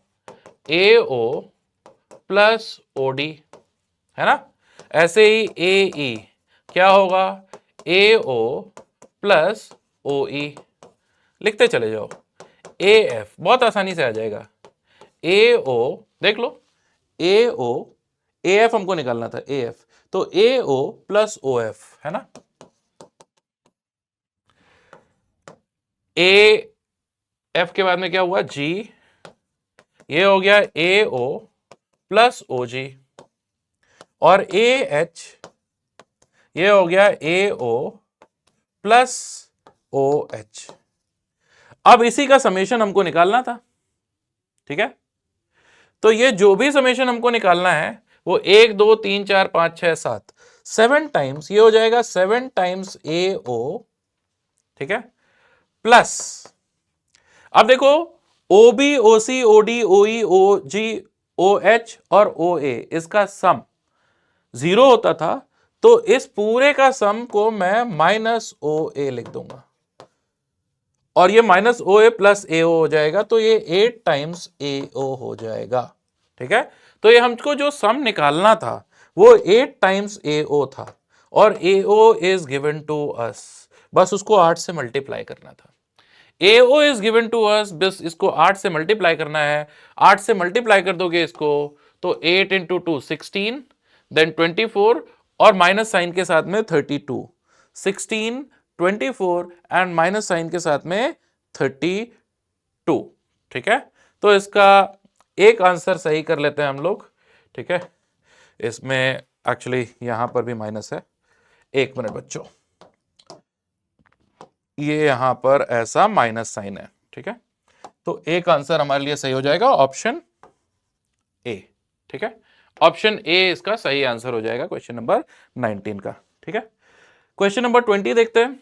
AO प्लस OD, है ना। ऐसे ही AE क्या होगा, AO प्लस OE, लिखते चले जाओ। AF बहुत आसानी से आ जाएगा, AO देख लो, AO AF हमको निकालना था, AF तो AO प्लस OF, है ना। AF के बाद में क्या हुआ, G, ये हो गया AO प्लस OG, और AH ये हो गया AO प्लस OH। अब इसी का समेशन हमको निकालना था, ठीक है। तो ये जो भी समेशन हमको निकालना है वो 1 2 3 4 5 6 7 7 टाइम्स, ये हो जाएगा 7 टाइम्स AO, ठीक है, प्लस अब देखो OB OC OD OE OG OH और OA इसका सम 0 होता था, तो इस पूरे का सम को मैं माइनस OA लिख दूंगा, और ये माइनस OA प्लस AO हो जाएगा, तो ये 8 टाइम्स AO हो जाएगा, ठीक है। तो ये हमको जो सम निकालना था वो 8 टाइम्स AO था, और AO is given to us, बस उसको 8 से मल्टीप्लाई करना था। AO is given to us, बस इसको 8 से मल्टीप्लाई करना है। 8 से मल्टीप्लाई कर दोगे इसको तो 8 इंटू 2 16, देन 24 और माइनस साइन के साथ में 32, 16 24 एंड माइनस साइन के साथ में 32, ठीक है। तो इसका एक आंसर सही कर लेते हैं हम लोग, ठीक है। इसमें एक्चुअली यहां पर भी माइनस है, एक मिनट बच्चों, ये यहां पर ऐसा माइनस साइन है, ठीक है। तो एक आंसर हमारे लिए सही हो जाएगा ऑप्शन ए, ठीक है। ऑप्शन ए इसका सही आंसर हो जाएगा क्वेश्चन नंबर 19 का, ठीक है। क्वेश्चन नंबर 20 देखते हैं।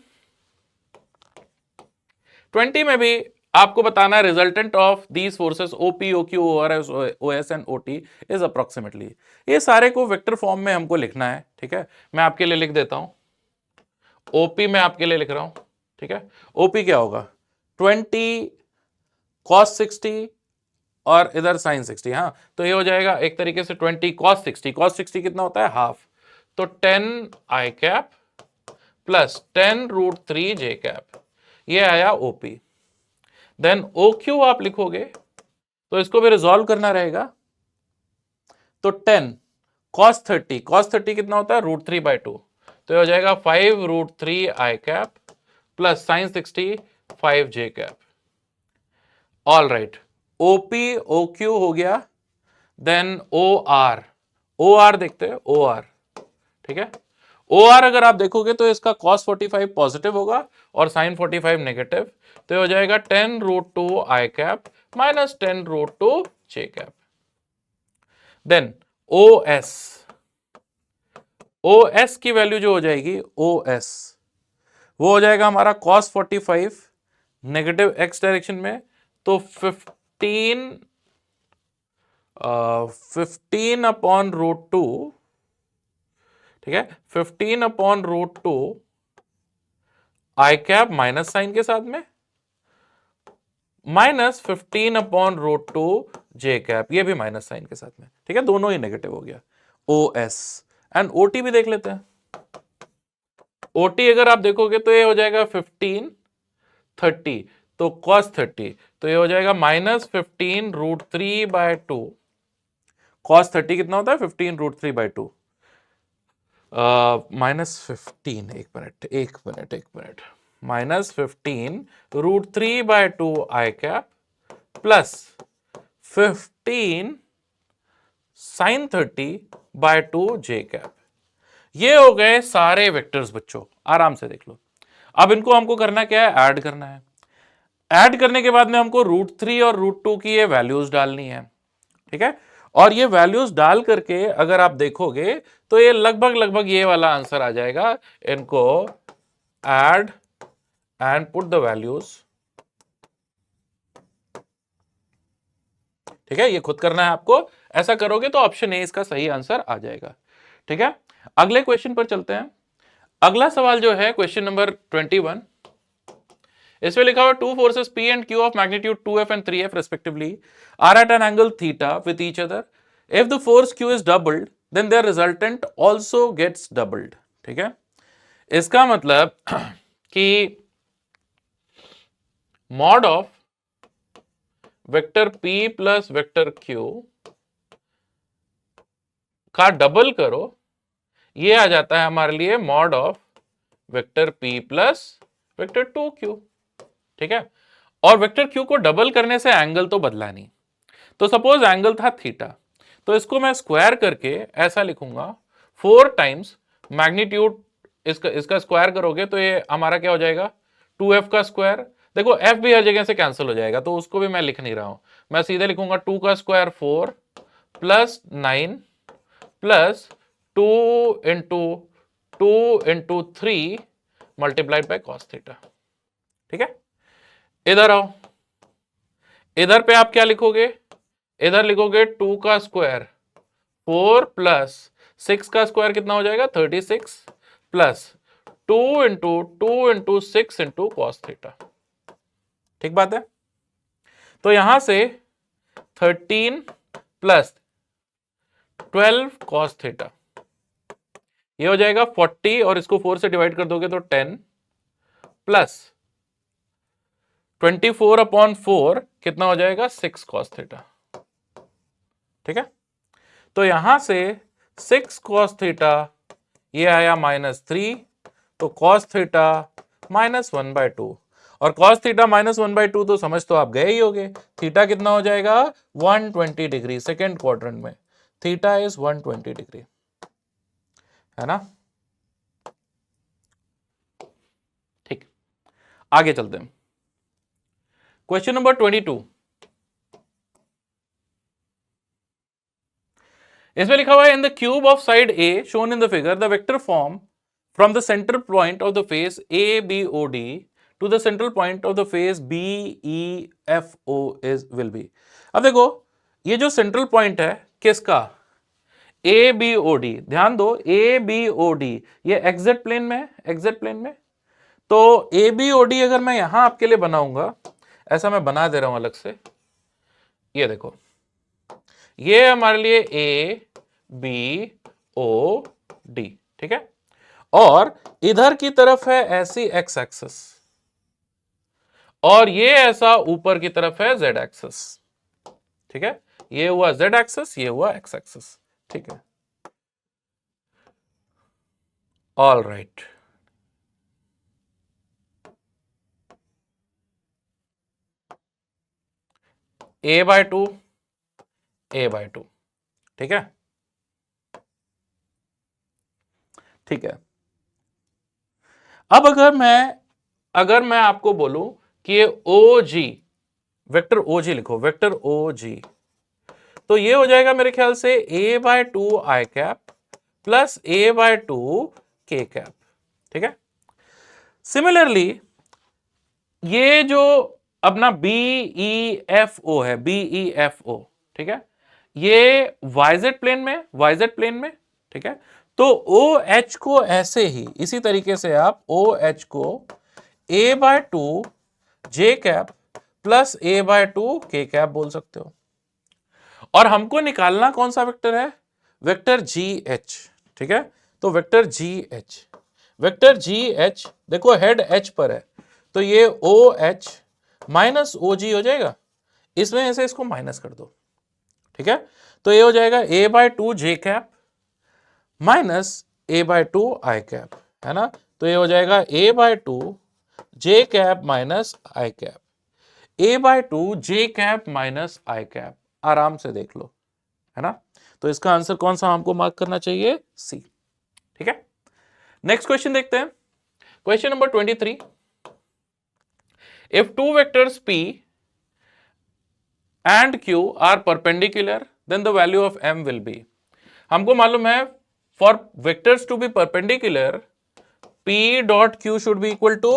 20 में भी आपको बताना है resultant of these forces OP OQ ORS OS and OT is approximately, ये सारे को वेक्टर फॉर्म में हमको लिखना है, ठीक है। मैं आपके लिए लिख देता हूं, OP मैं आपके लिए लिख रहा हूं, ठीक है। OP क्या होगा, 20 cos 60 और इधर sin 60, हाँ तो ये हो जाएगा एक तरीके से 20 cos 60, cos 60 कितना होता है, हाफ, तो 10 I cap plus 10 √3 J cap, ये आया OP। देन OQ आप लिखोगे तो इसको भी रिजॉल्व करना रहेगा, तो 10 cos 30, cos 30 कितना होता है, √3/2, तो ये हो जाएगा 5 √3 I cap plus sin 60 5 J cap. All right, OP OQ हो गया, देन OR देखते हैं, OR, ठीक है। OR अगर आप देखोगे तो इसका cos 45 पॉजिटिव होगा और sin 45 नेगेटिव, तो ये हो जाएगा 10 √2 I cap minus 10 √2 J cap. Then OS की वैल्यू जो हो जाएगी, OS वो हो जाएगा हमारा cos 45 नेगेटिव x डायरेक्शन में, तो 15 अपॉन √2, ठीक है, 15 upon √2 I cap minus sign के साथ में, माइनस 15 अपॉन √2 J कैप, ये भी माइनस साइन के साथ में, ठीक है, दोनों ही नेगेटिव हो गया। OS एंड OT भी देख लेते हैं। OT अगर आप देखोगे तो ये हो जाएगा 15 30, तो cos 30, तो ये हो जाएगा माइनस 15 √3/2, cos 30 कितना होता है, 15 √3/2, माइनस 15, एक minute, minus 15 √3/2 I cap plus 15 sin 30/2 J cap, ये हो गए सारे वेक्टर्स बच्चों, आराम से देख लो। अब इनको हमको करना क्या है, ऐड करना है। ऐड करने के बाद में हमको √3 और √2 की ये वैल्यूज डालनी है, ठीक है। और ये वैल्यूज डाल करके अगर आप देखोगे तो ये लगभग ये वाला आंसर आ जाएगा। इनको add and put the values, ठीक है, ये खुद करना है आपको, ऐसा करोगे तो ऑप्शन ए इसका सही आंसर आ जाएगा। ठीक है, अगले क्वेश्चन पर चलते हैं। अगला सवाल जो है क्वेश्चन नंबर 21, इसमें लिखा हुआ two forces P and Q of magnitude 2F and 3F respectively are at an angle theta with each other. If the force Q is doubled then their resultant also gets doubled. ठीक है, इसका मतलब कि mod of vector P plus vector Q का double करो, ये आ जाता है हमारे लिए mod of vector P plus vector 2Q। ठीक है, और वेक्टर Q को डबल करने से एंगल तो बदला नहीं, तो सपोज एंगल था थीटा, तो इसको मैं स्क्वायर करके ऐसा लिखूंगा 4 टाइम्स मैग्नीट्यूड, इसका स्क्वायर करोगे तो ये हमारा क्या हो जाएगा 2F का स्क्वायर। देखो F भी हर जगह से कैंसिल हो जाएगा, तो उसको भी मैं लिख नहीं रहा हूं, मैं सीधे लिखूंगा 2 का square 4 plus 9 plus 2 into 3 multiplied by cos theta. ठीक है, इधर आओ, इधर पे आप क्या लिखोगे, इधर लिखोगे 2 का स्क्वायर 4 प्लस 6 का स्क्वायर कितना हो जाएगा 36 plus 2 into 6 into cos theta. ठीक बात है, तो यहां से 13 प्लस 12 कॉस थीटा, ये हो जाएगा 40 और इसको 4 से डिवाइड कर दोगे तो 10 प्लस 24/4 कितना हो जाएगा 6 कॉस थीटा। ठीक है, तो यहां से 6 कॉस थीटा ये आया -3, तो कॉस थीटा -1/2, और कॉस थीटा -1/2 तो समझ तो आप गए ही होगे, थीटा कितना हो जाएगा 120 डिग्री, सेकेंड क्वाड्रेंट में थीटा इज 120 डिग्री, है ना। ठीक, आगे चलते हैं। क्वेश्चन नंबर 22, इसमें लिखा हुआ है in the cube of side a shown in the figure the vector form from the centre point of the face ABOD to the central point of the face BEFO is will be. अब देखो ये जो central point है किसका, ABOD, ध्यान दो ABOD ये exact plane में है, एक्जेक्ट प्लेन में, तो ABOD अगर मैं यहां आपके लिए बनाऊंगा, ऐसा मैं बना दे रहा हूं अलग से, ये देखो ये हमारे लिए ABOD। ठीक है, और इधर की तरफ है ऐसी एक्स एक्सिस, और ये ऐसा ऊपर की तरफ है जेड एक्सिस। ठीक है, ये हुआ जेड एक्सिस, ये हुआ एक्स एक्सिस। ठीक है, ऑल राइट, A/2 A/2। ठीक है, ठीक है, अब अगर मैं आपको बोलूं कि ये OG, वेक्टर OG लिखो, वेक्टर OG, तो ये हो जाएगा मेरे ख्याल से A/2 I cap plus A/2 K cap. ठीक है, सिमिलरली ये जो अपना BEFO है, BEFO, ठीक है, ये YZ प्लेन में, YZ प्लेन में। ठीक है, तो OH को ऐसे ही इसी तरीके से आप OH को A/2 J cap plus A/2 K cap बोल सकते हो, और हमको निकालना कौन सा वेक्टर है, वेक्टर GH। ठीक है, तो वेक्टर GH, वेक्टर GH देखो हेड H पर है, तो ये OH माइनस OG हो जाएगा, इसमें से इसको माइनस कर दो। ठीक है, तो ये हो जाएगा A/2 J cap minus A/2 I cap, है ना, तो ये हो जाएगा A/2 J cap minus I cap, A/2 J cap minus I cap, आराम से देख लो, है ना, तो इसका आंसर कौन सा हमको मार्क करना चाहिए, C। ठीक है, नेक्स्ट क्वेश्चन देखते हैं, question number 23, if two vectors P and Q are perpendicular then the value of M will be। हमको मालूम है for vectors to be perpendicular P dot Q should be equal to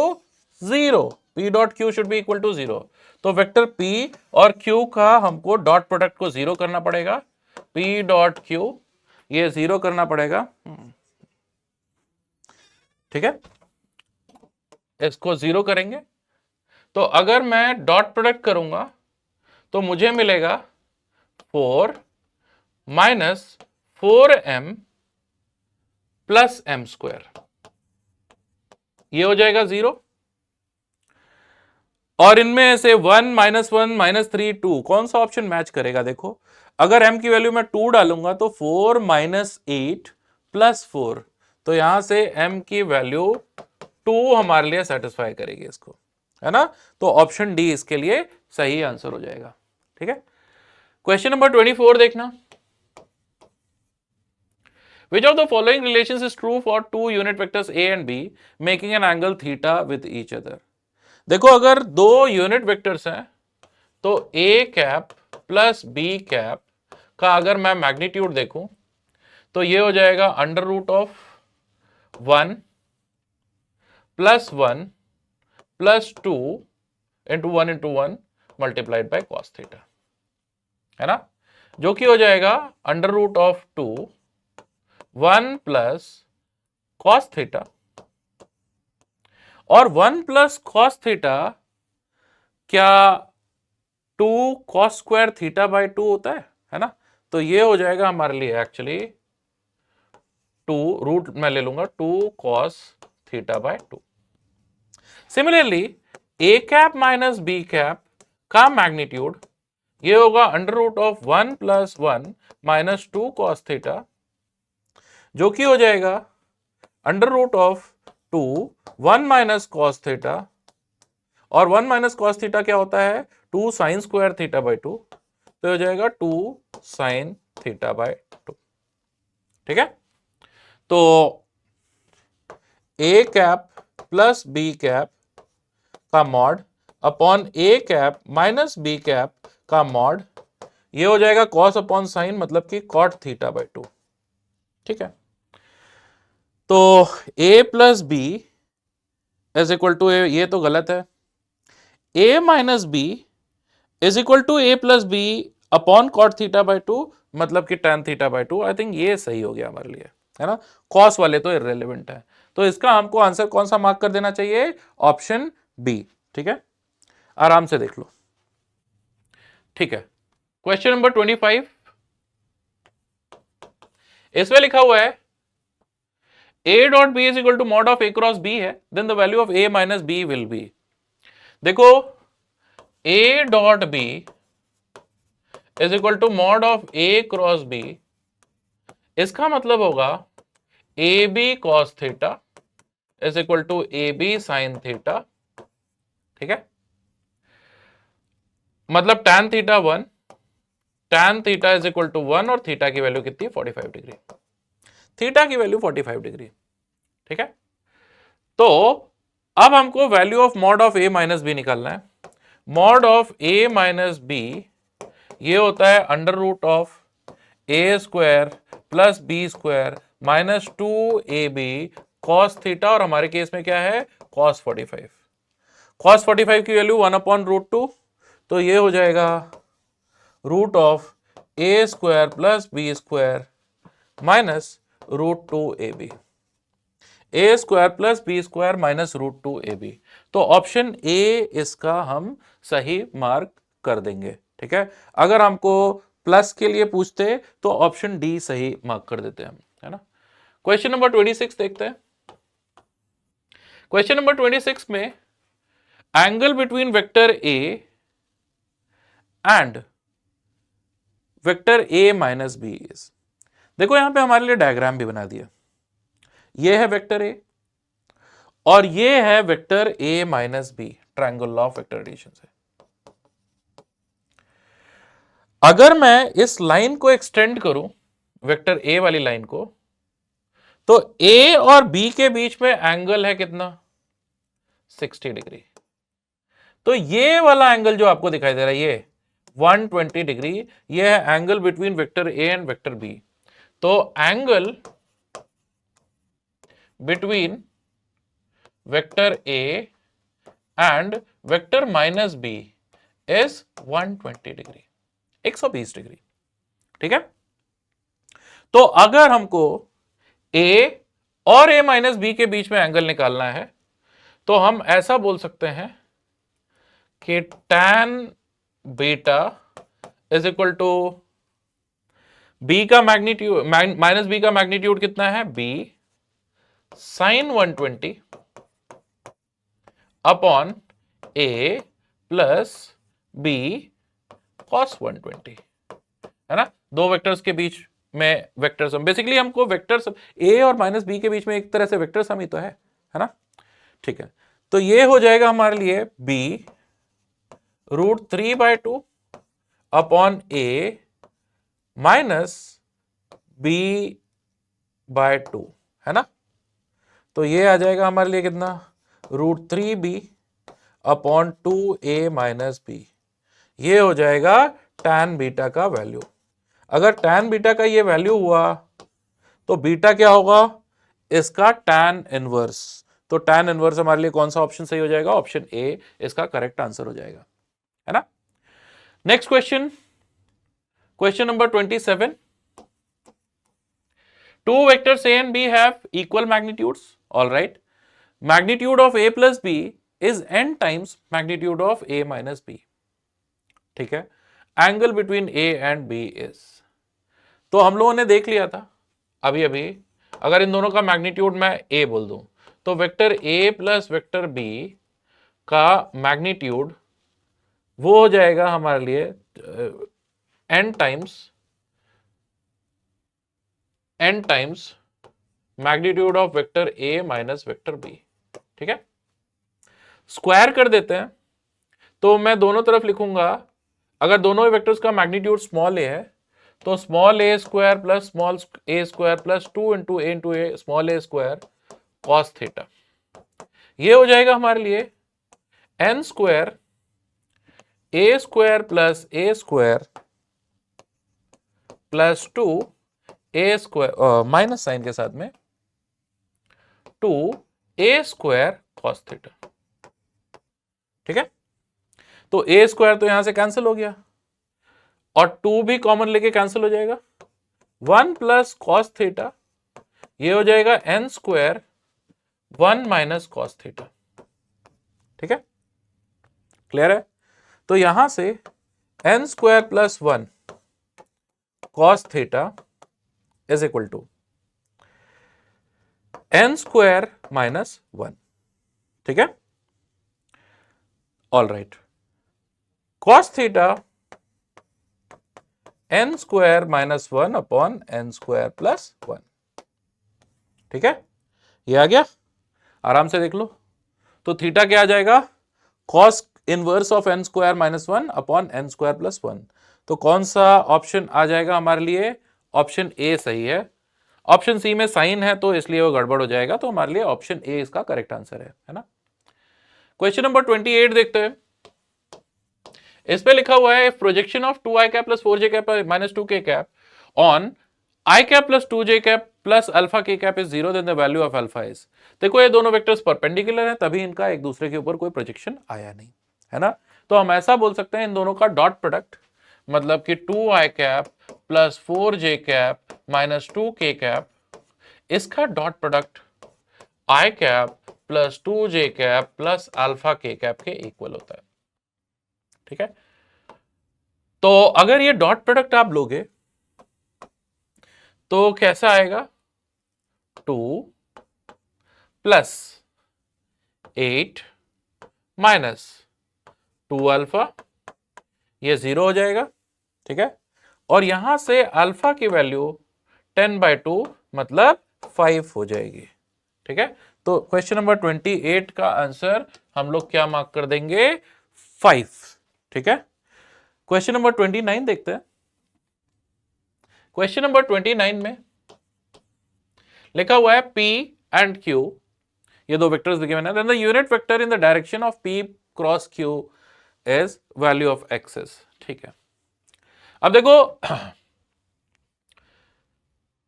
0, P dot Q should be equal to 0, तो vector P और Q का हमको dot product को zero करना पड़ेगा, P डॉट Q ये जीरो करना पड़ेगा, ठीक है, इसको जीरो करेंगे। तो अगर मैं डॉट प्रोडक्ट करूंगा तो मुझे मिलेगा 4 minus 4m plus m square, ये हो जाएगा जीरो। और इनमें से 1 -1 -3 2 कौन सा ऑप्शन मैच करेगा? देखो, अगर m की वैल्यू मैं 2 डालूंगा तो 4 -8 प्लस 4, तो यहां से m की वैल्यू 2 हमारे लिए सेटिस्फाई करेगी इसको, है ना। तो ऑप्शन डी इसके लिए सही आंसर हो जाएगा, ठीक है। क्वेश्चन नंबर 24 देखना, which of the following relations is true for two unit vectors a and b making an angle theta with each other? देखो, अगर दो यूनिट वेक्टर्स हैं तो a cap plus b cap का अगर मैं मैग्नीट्यूड देखूं तो ये हो जाएगा under root of 1 + 1 + 2 into 1 into 1 multiplied by cos theta, है ना, जो कि हो जाएगा under root of 2 1 plus cos theta, और 1 प्लस कॉस थीटा क्या 2 कॉस स्क्वायर थीटा बाय 2 होता है ना। तो ये हो जाएगा हमारे लिए एक्चुअली 2 रूट मैं ले लूंगा 2 cos theta by 2। Similarly A cap minus B cap का मैग्नीट्यूड ये होगा under root of 1 + 1 minus 2 cos theta, जो कि हो जाएगा under root of 2 1 minus cos theta, और 1 माइनस कॉस थीटा क्या होता है 2 साइन स्क्वायर थीटा बाय 2, तो हो जाएगा 2 साइन थीटा बाय 2, ठीक है। तो A cap plus B cap का मॉड अपॉन ए कैप माइनस बी कैप का मॉड ये हो जाएगा कॉस अपॉन साइन, मतलब कि कॉट थीटा बाय 2, ठीक है। तो a plus B is equal to A, ये तो गलत है, a minus B is equal to a plus B upon cot theta by 2, मतलब कि tan theta by 2। I think ये सही हो गया हमारे लिए, है ना। कॉस वाले तो इररेलेवेंट है, तो इसका हमको आंसर कौन सा मार्क कर देना चाहिए? ऑप्शन बी, ठीक है, आराम से देख लो, ठीक है। क्वेश्चन नंबर 25, इसमें लिखा हुआ है a dot B is equal to mod of a cross b है, then the value of a minus b will be. देखो, a dot b is equal to mod of a cross b, इसका मतलब होगा A B cos theta is equal to A B sine theta, ठीक है। मतलब tan theta 1, tan theta is equal to 1, और theta की value कितनी? 45 degree, theta की वैल्यू 45 डिग्री, ठीक है। तो अब हमको value of mod of A minus B निकालना है। Mod of A minus B ये होता है under root of A square plus B square minus 2ab cos theta, और हमारे केस में क्या है? कॉस 45। कॉस 45 की वैल्यू 1/√2, तो ये हो जाएगा root of A square plus B square minus √2ab, A square plus B square minus √2ab। तो ऑप्शन ए इसका हम सही मार्क कर देंगे, ठीक है। अगर हमको प्लस के लिए पूछते तो ऑप्शन डी सही मार्क कर देते हम, है ना। क्वेश्चन नंबर 26 देखते हैं। क्वेश्चन नंबर 26 में angle between vector A and vector A minus B is, देखो यहां पे हमारे लिए डायग्राम भी बना दिया, ये है वेक्टर ए और ये है vector A minus B, triangle law of vector addition से। अगर मैं इस लाइन को एक्सटेंड करूं, वेक्टर ए वाली लाइन को, तो ए और बी के बीच में एंगल है कितना? 60 डिग्री। तो ये वाला एंगल जो आपको दिखाई दे रहा है ये 120 डिग्री, ये है angle between vector A and vector B. तो angle between vector A and vector minus B is 120 degree, 120 degree. ठीक है, तो अगर हमको ए और ए माइनस बी के बीच में एंगल निकालना है तो हम ऐसा बोल सकते हैं कि tan beta is equal to B का मैग्नीट्यूड माइनस बी का मैग्नीट्यूड कितना है, B sine 120 upon A plus B cos 120, है ना। दो वेक्टर्स के बीच में वेक्टर सम, बेसिकली हमको वेक्टर सम ए और माइनस बी के बीच में एक तरह से वेक्टर सम ही तो है ना। ठीक है, तो ये हो जाएगा हमारे लिए बी √3/2 अपॉन ए माइनस b/2, है ना। तो ये आ जाएगा हमारे लिए कितना, √3b upon 2a minus B. ये हो जाएगा tan बीटा का वैल्यू। अगर tan बीटा का ये वैल्यू हुआ तो बीटा क्या होगा, इसका tan इनवर्स। तो tan इनवर्स हमारे लिए कौन सा ऑप्शन सही हो जाएगा, ऑप्शन ए इसका करेक्ट आंसर हो जाएगा, है ना। Next question, question number 27। Two vectors A and B have equal magnitudes. All right. Magnitude of A plus B is n times magnitude of A minus B. ठीक है, angle between A and B is, तो हम लोगों ने देख लिया था अभी अभी, अगर इन दोनों का मैग्नीट्यूड मैं A बोल दूं तो vector A plus vector B का मैग्नीट्यूड वो हो जाएगा हमारे लिए n times magnitude of vector A minus vector B। ठीक है, स्क्वायर कर देते हैं तो मैं दोनों तरफ लिखूंगा, अगर दोनों वेक्टर्स का मैग्नीट्यूड स्मॉल a है तो small a square plus small a square plus 2 into a small a square cos theta. ये हो जाएगा हमारे लिए n square a square plus a square plus 2 a square minus sign के साथ में 2a स्क्वायर कॉस थीटा। ठीक है, तो a स्क्वायर तो यहां से कैंसिल हो गया और 2 भी कॉमन लेके कैंसिल हो जाएगा, 1 प्लस कॉस थीटा, ये हो जाएगा n square 1 minus cos theta. ठीक है, क्लियर है। तो यहां से n square plus 1 cos theta is equal to n square minus 1। ठीक है, all right, cos theta n square minus 1 upon n square plus 1। ठीक है, ये आ गया, आराम से देख लो। तो थीटा क्या आ जाएगा, cos inverse of n square minus 1 upon n square plus 1। तो कौन सा ऑप्शन आ जाएगा हमारे लिए, ऑप्शन ए सही है। ऑप्शन सी में साइन है तो इसलिए वो गड़बड़ हो जाएगा, तो हमारे लिए ऑप्शन ए इसका करेक्ट आंसर है ना। क्वेश्चन नंबर 28 देखते हैं। इस पे लिखा हुआ है projection of 2i cap plus 4j cap minus 2k cap on i cap plus 2j cap plus alpha k cap is 0 then the value of alpha is. देखो ये दोनों वेक्टर्स परपेंडिकुलर हैं, तभी इनका एक दूसरे के ऊपर कोई प्रोजेक्शन आया नहीं, है ना। तो हम ऐसा बोल सकते हैं इन दोनों का डॉट प्रोडक्ट, मतलब कि 2i cap plus 4j cap minus 2k cap, इसका dot product i cap plus 2j cap plus alpha k cap के इक्वल होता है। ठीक है, तो अगर ये डॉट प्रोडक्ट आप लोगे तो कैसा आएगा, 2 प्लस 8 माइनस 2 अल्फा, ये 0 हो जाएगा। ठीक है, और यहां से अल्फा की वैल्यू 10/2 मतलब 5 हो जाएगी। ठीक है, तो क्वेश्चन नंबर 28 का आंसर हम लोग क्या मार्क कर देंगे, 5। ठीक है, क्वेश्चन नंबर 29 देखते हैं। क्वेश्चन नंबर 29 में लिखा हुआ है P एंड Q, ये दो वेक्टर्स दिए हुए हैं, then the unit vector in the direction of P cross Q is value of axis. ठीक है, अब देखो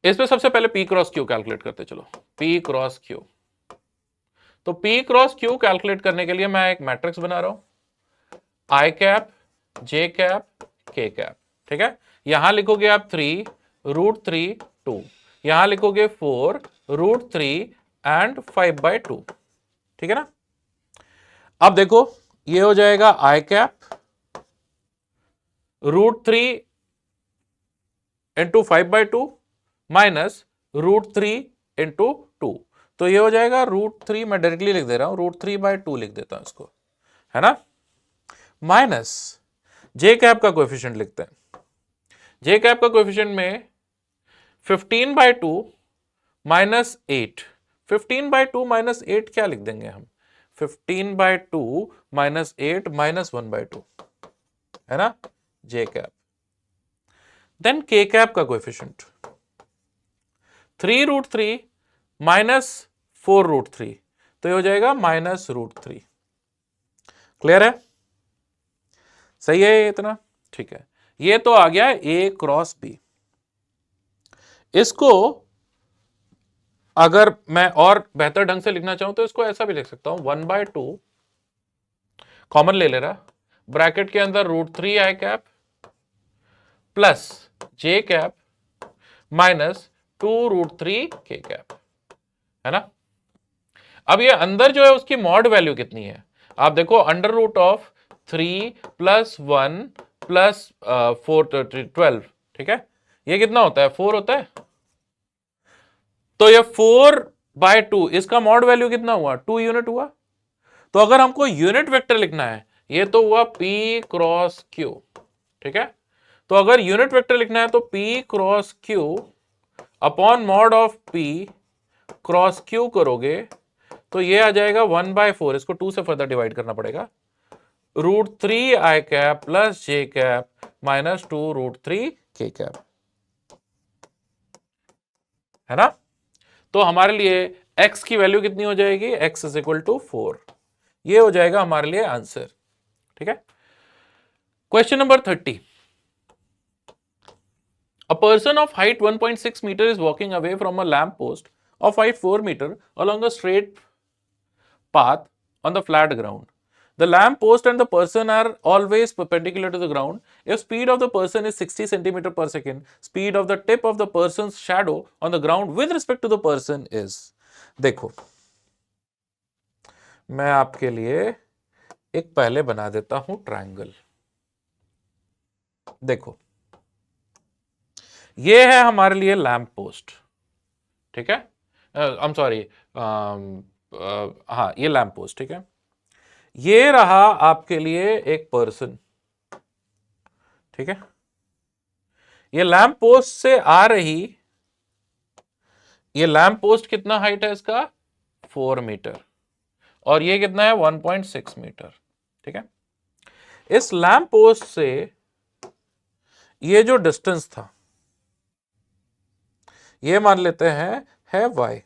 इसमें सबसे पहले P क्रॉस Q कैलकुलेट करते चलो, P क्रॉस Q। तो P क्रॉस Q कैलकुलेट करने के लिए मैं एक मैट्रिक्स बना रहा हूं, i कैप जे कैप के कैप। ठीक है, यहां लिखोगे आप 3 √3 2, यहां लिखोगे 4 √3 एंड 5/2। ठीक है ना। अब देखो ये हो जाएगा आई कैप √3 इंटू 5/2 माइनस √3 इंटू 2। तो ये हो जाएगा √3, मैं डायरेक्टली लिख दे रहा हूं, √3/2 लिख देता हूं इसको, है ना, माइनस जे कैप का कोएफिशिएंट लिखते हैं। जे कैप का कोएफिशिएंट में 15/2 माइनस 8, 15/2 माइनस 8 क्या लिख देंगे हम, 15/2 माइनस 8 माइनस 1/2, है ना, जे कैप। देन के कैप का कोएफिशिएंट 3√3 माइनस 4√3, तो ये हो जाएगा -√3। क्लियर है, सही है ये इतना। ठीक है, ये तो आ गया ए क्रॉस बी। इसको अगर मैं और बेहतर ढंग से लिखना चाहूं तो इसको ऐसा भी लिख सकता हूं, 1/2 कॉमन ले ले रहा, ब्रैकेट के अंदर √3 आई कैप प्लस जे कैप माइनस 2√3 के कैप, है ना। अब ये अंदर जो है उसकी मॉड वैल्यू कितनी है, आप देखो, √3 प्लस 1 प्लस 4 12। ठीक है, ये कितना होता है, 4 होता है। तो ये 4/2, इसका मॉड वैल्यू कितना हुआ, 2 यूनिट हुआ। तो अगर हमको यूनिट वेक्टर लिखना है, ये तो हुआ P क्रॉस Q। ठीक है, तो अगर यूनिट वेक्टर लिखना है तो P cross Q upon mod of P cross Q करोगे तो ये आ जाएगा 1/4, इसको 2 से फर्दर डिवाइड करना पड़ेगा, √3 आई कैप प्लस जे कैप माइनस 2√3 के कैप, है ना। तो हमारे लिए x की वैल्यू कितनी हो जाएगी, x इज इक्वल टू 4। ये हो जाएगा हमारे लिए आंसर। ठीक है, question number 30। A person of height 1.6 meter is walking away from a lamp post of height 4 meter along a straight path on the flat ground. The lamp post and the person are always perpendicular to the ground. If speed of the person is 60 centimeter per second, speed of the tip of the person's shadow on the ground with respect to the person is। देखो, मैं आपके लिए एक पहले बना देता हूं triangle. देखो, ये है हमारे लिए लैंप पोस्ट। ठीक है, आई एम सॉरी, हाँ ये लैंप पोस्ट। ठीक है, ये रहा आपके लिए एक पर्सन। ठीक है, ये लैंप पोस्ट से आ रही, ये लैंप पोस्ट कितना हाइट है इसका, 4 मीटर, और ये कितना है, 1.6 मीटर। ठीक है, इस लैंप पोस्ट से ये जो डिस्टेंस था ये मान लेते हैं है y,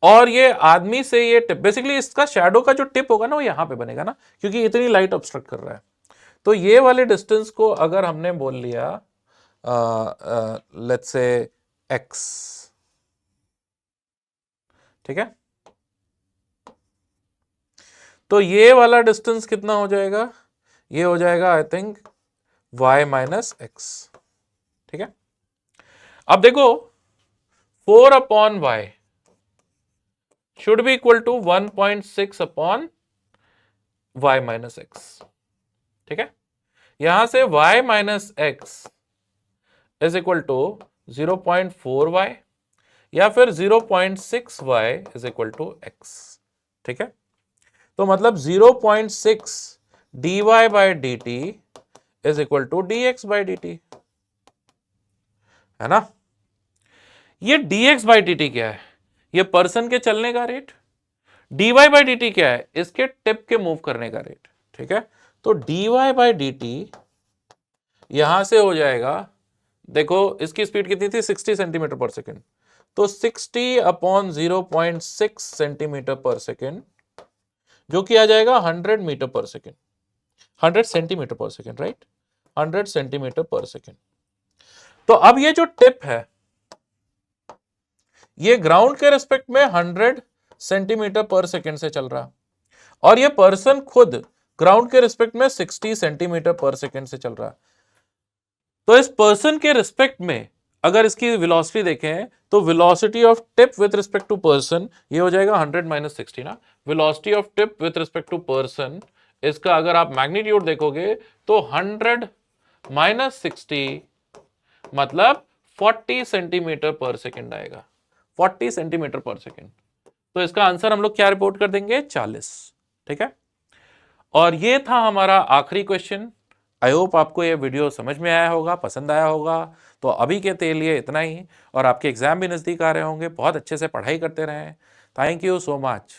और ये आदमी से ये टिप, बेसिकली इसका शैडो का जो टिप होगा ना वो यहां पे बनेगा ना, क्योंकि इतनी लाइट ऑब्स्ट्रक्ट कर रहा है। तो ये वाले डिस्टेंस को अगर हमने बोल लिया लेट्स से x, ठीक है, तो ये वाला डिस्टेंस कितना हो जाएगा, ये हो जाएगा I think y minus X. ठीक है, अब देखो 4/y should be equal to 1.6 upon y minus X. ठीक है, यहां से y minus X is equal to 0.4y या फिर 0.6y is equal to x। ठीक है, तो मतलब 0.6 dy by D T is equal to dx by D T, है ना। ये dx बाई डी टी क्या है, ये पर्सन के चलने का rate, dy by D T क्या है, इसके टिप के मूव करने का रेट। ठीक है, तो dy बाई डी टी यहां से हो जाएगा, देखो इसकी स्पीड कितनी थी, 60 सेंटीमीटर पर सेकेंड, तो 60 अपॉन 0.6 सेंटीमीटर पर सेकेंड, जो कि आ जाएगा 100 मीटर पर सेकेंड, 100 सेंटीमीटर पर सेकेंड, राइट, 100 सेंटीमीटर पर सेकेंड। तो अब ये जो टिप है ये ग्राउंड के रेस्पेक्ट में 100 सेंटीमीटर पर सेकेंड से चल रहा, और ये पर्सन खुद ग्राउंड के रिस्पेक्ट में 60 सेंटीमीटर पर सेकेंड से चल रहा है। तो इस पर्सन के रिस्पेक्ट में अगर इसकी वेलोसिटी देखें तो velocity of tip with respect to person ये हो जाएगा 100 माइनस 60 ना। Velocity of tip with respect to person, इसका अगर आप मैग्नीट्यूड देखोगे तो 100 माइनस 60 मतलब 40 सेंटीमीटर पर सेकेंड आएगा, 40 सेंटीमीटर पर सेकेंड। तो इसका आंसर हम लोग क्या रिपोर्ट कर देंगे, 40। ठीक है, और ये था हमारा आखिरी क्वेश्चन। आई होप आपको ये वीडियो समझ में आया होगा, पसंद आया होगा। तो अभी के लिए इतना ही, और आपके एग्जाम भी नजदीक आ रहे होंगे, बहुत अच्छे से पढ़ाई करते रहें। Thank you so much.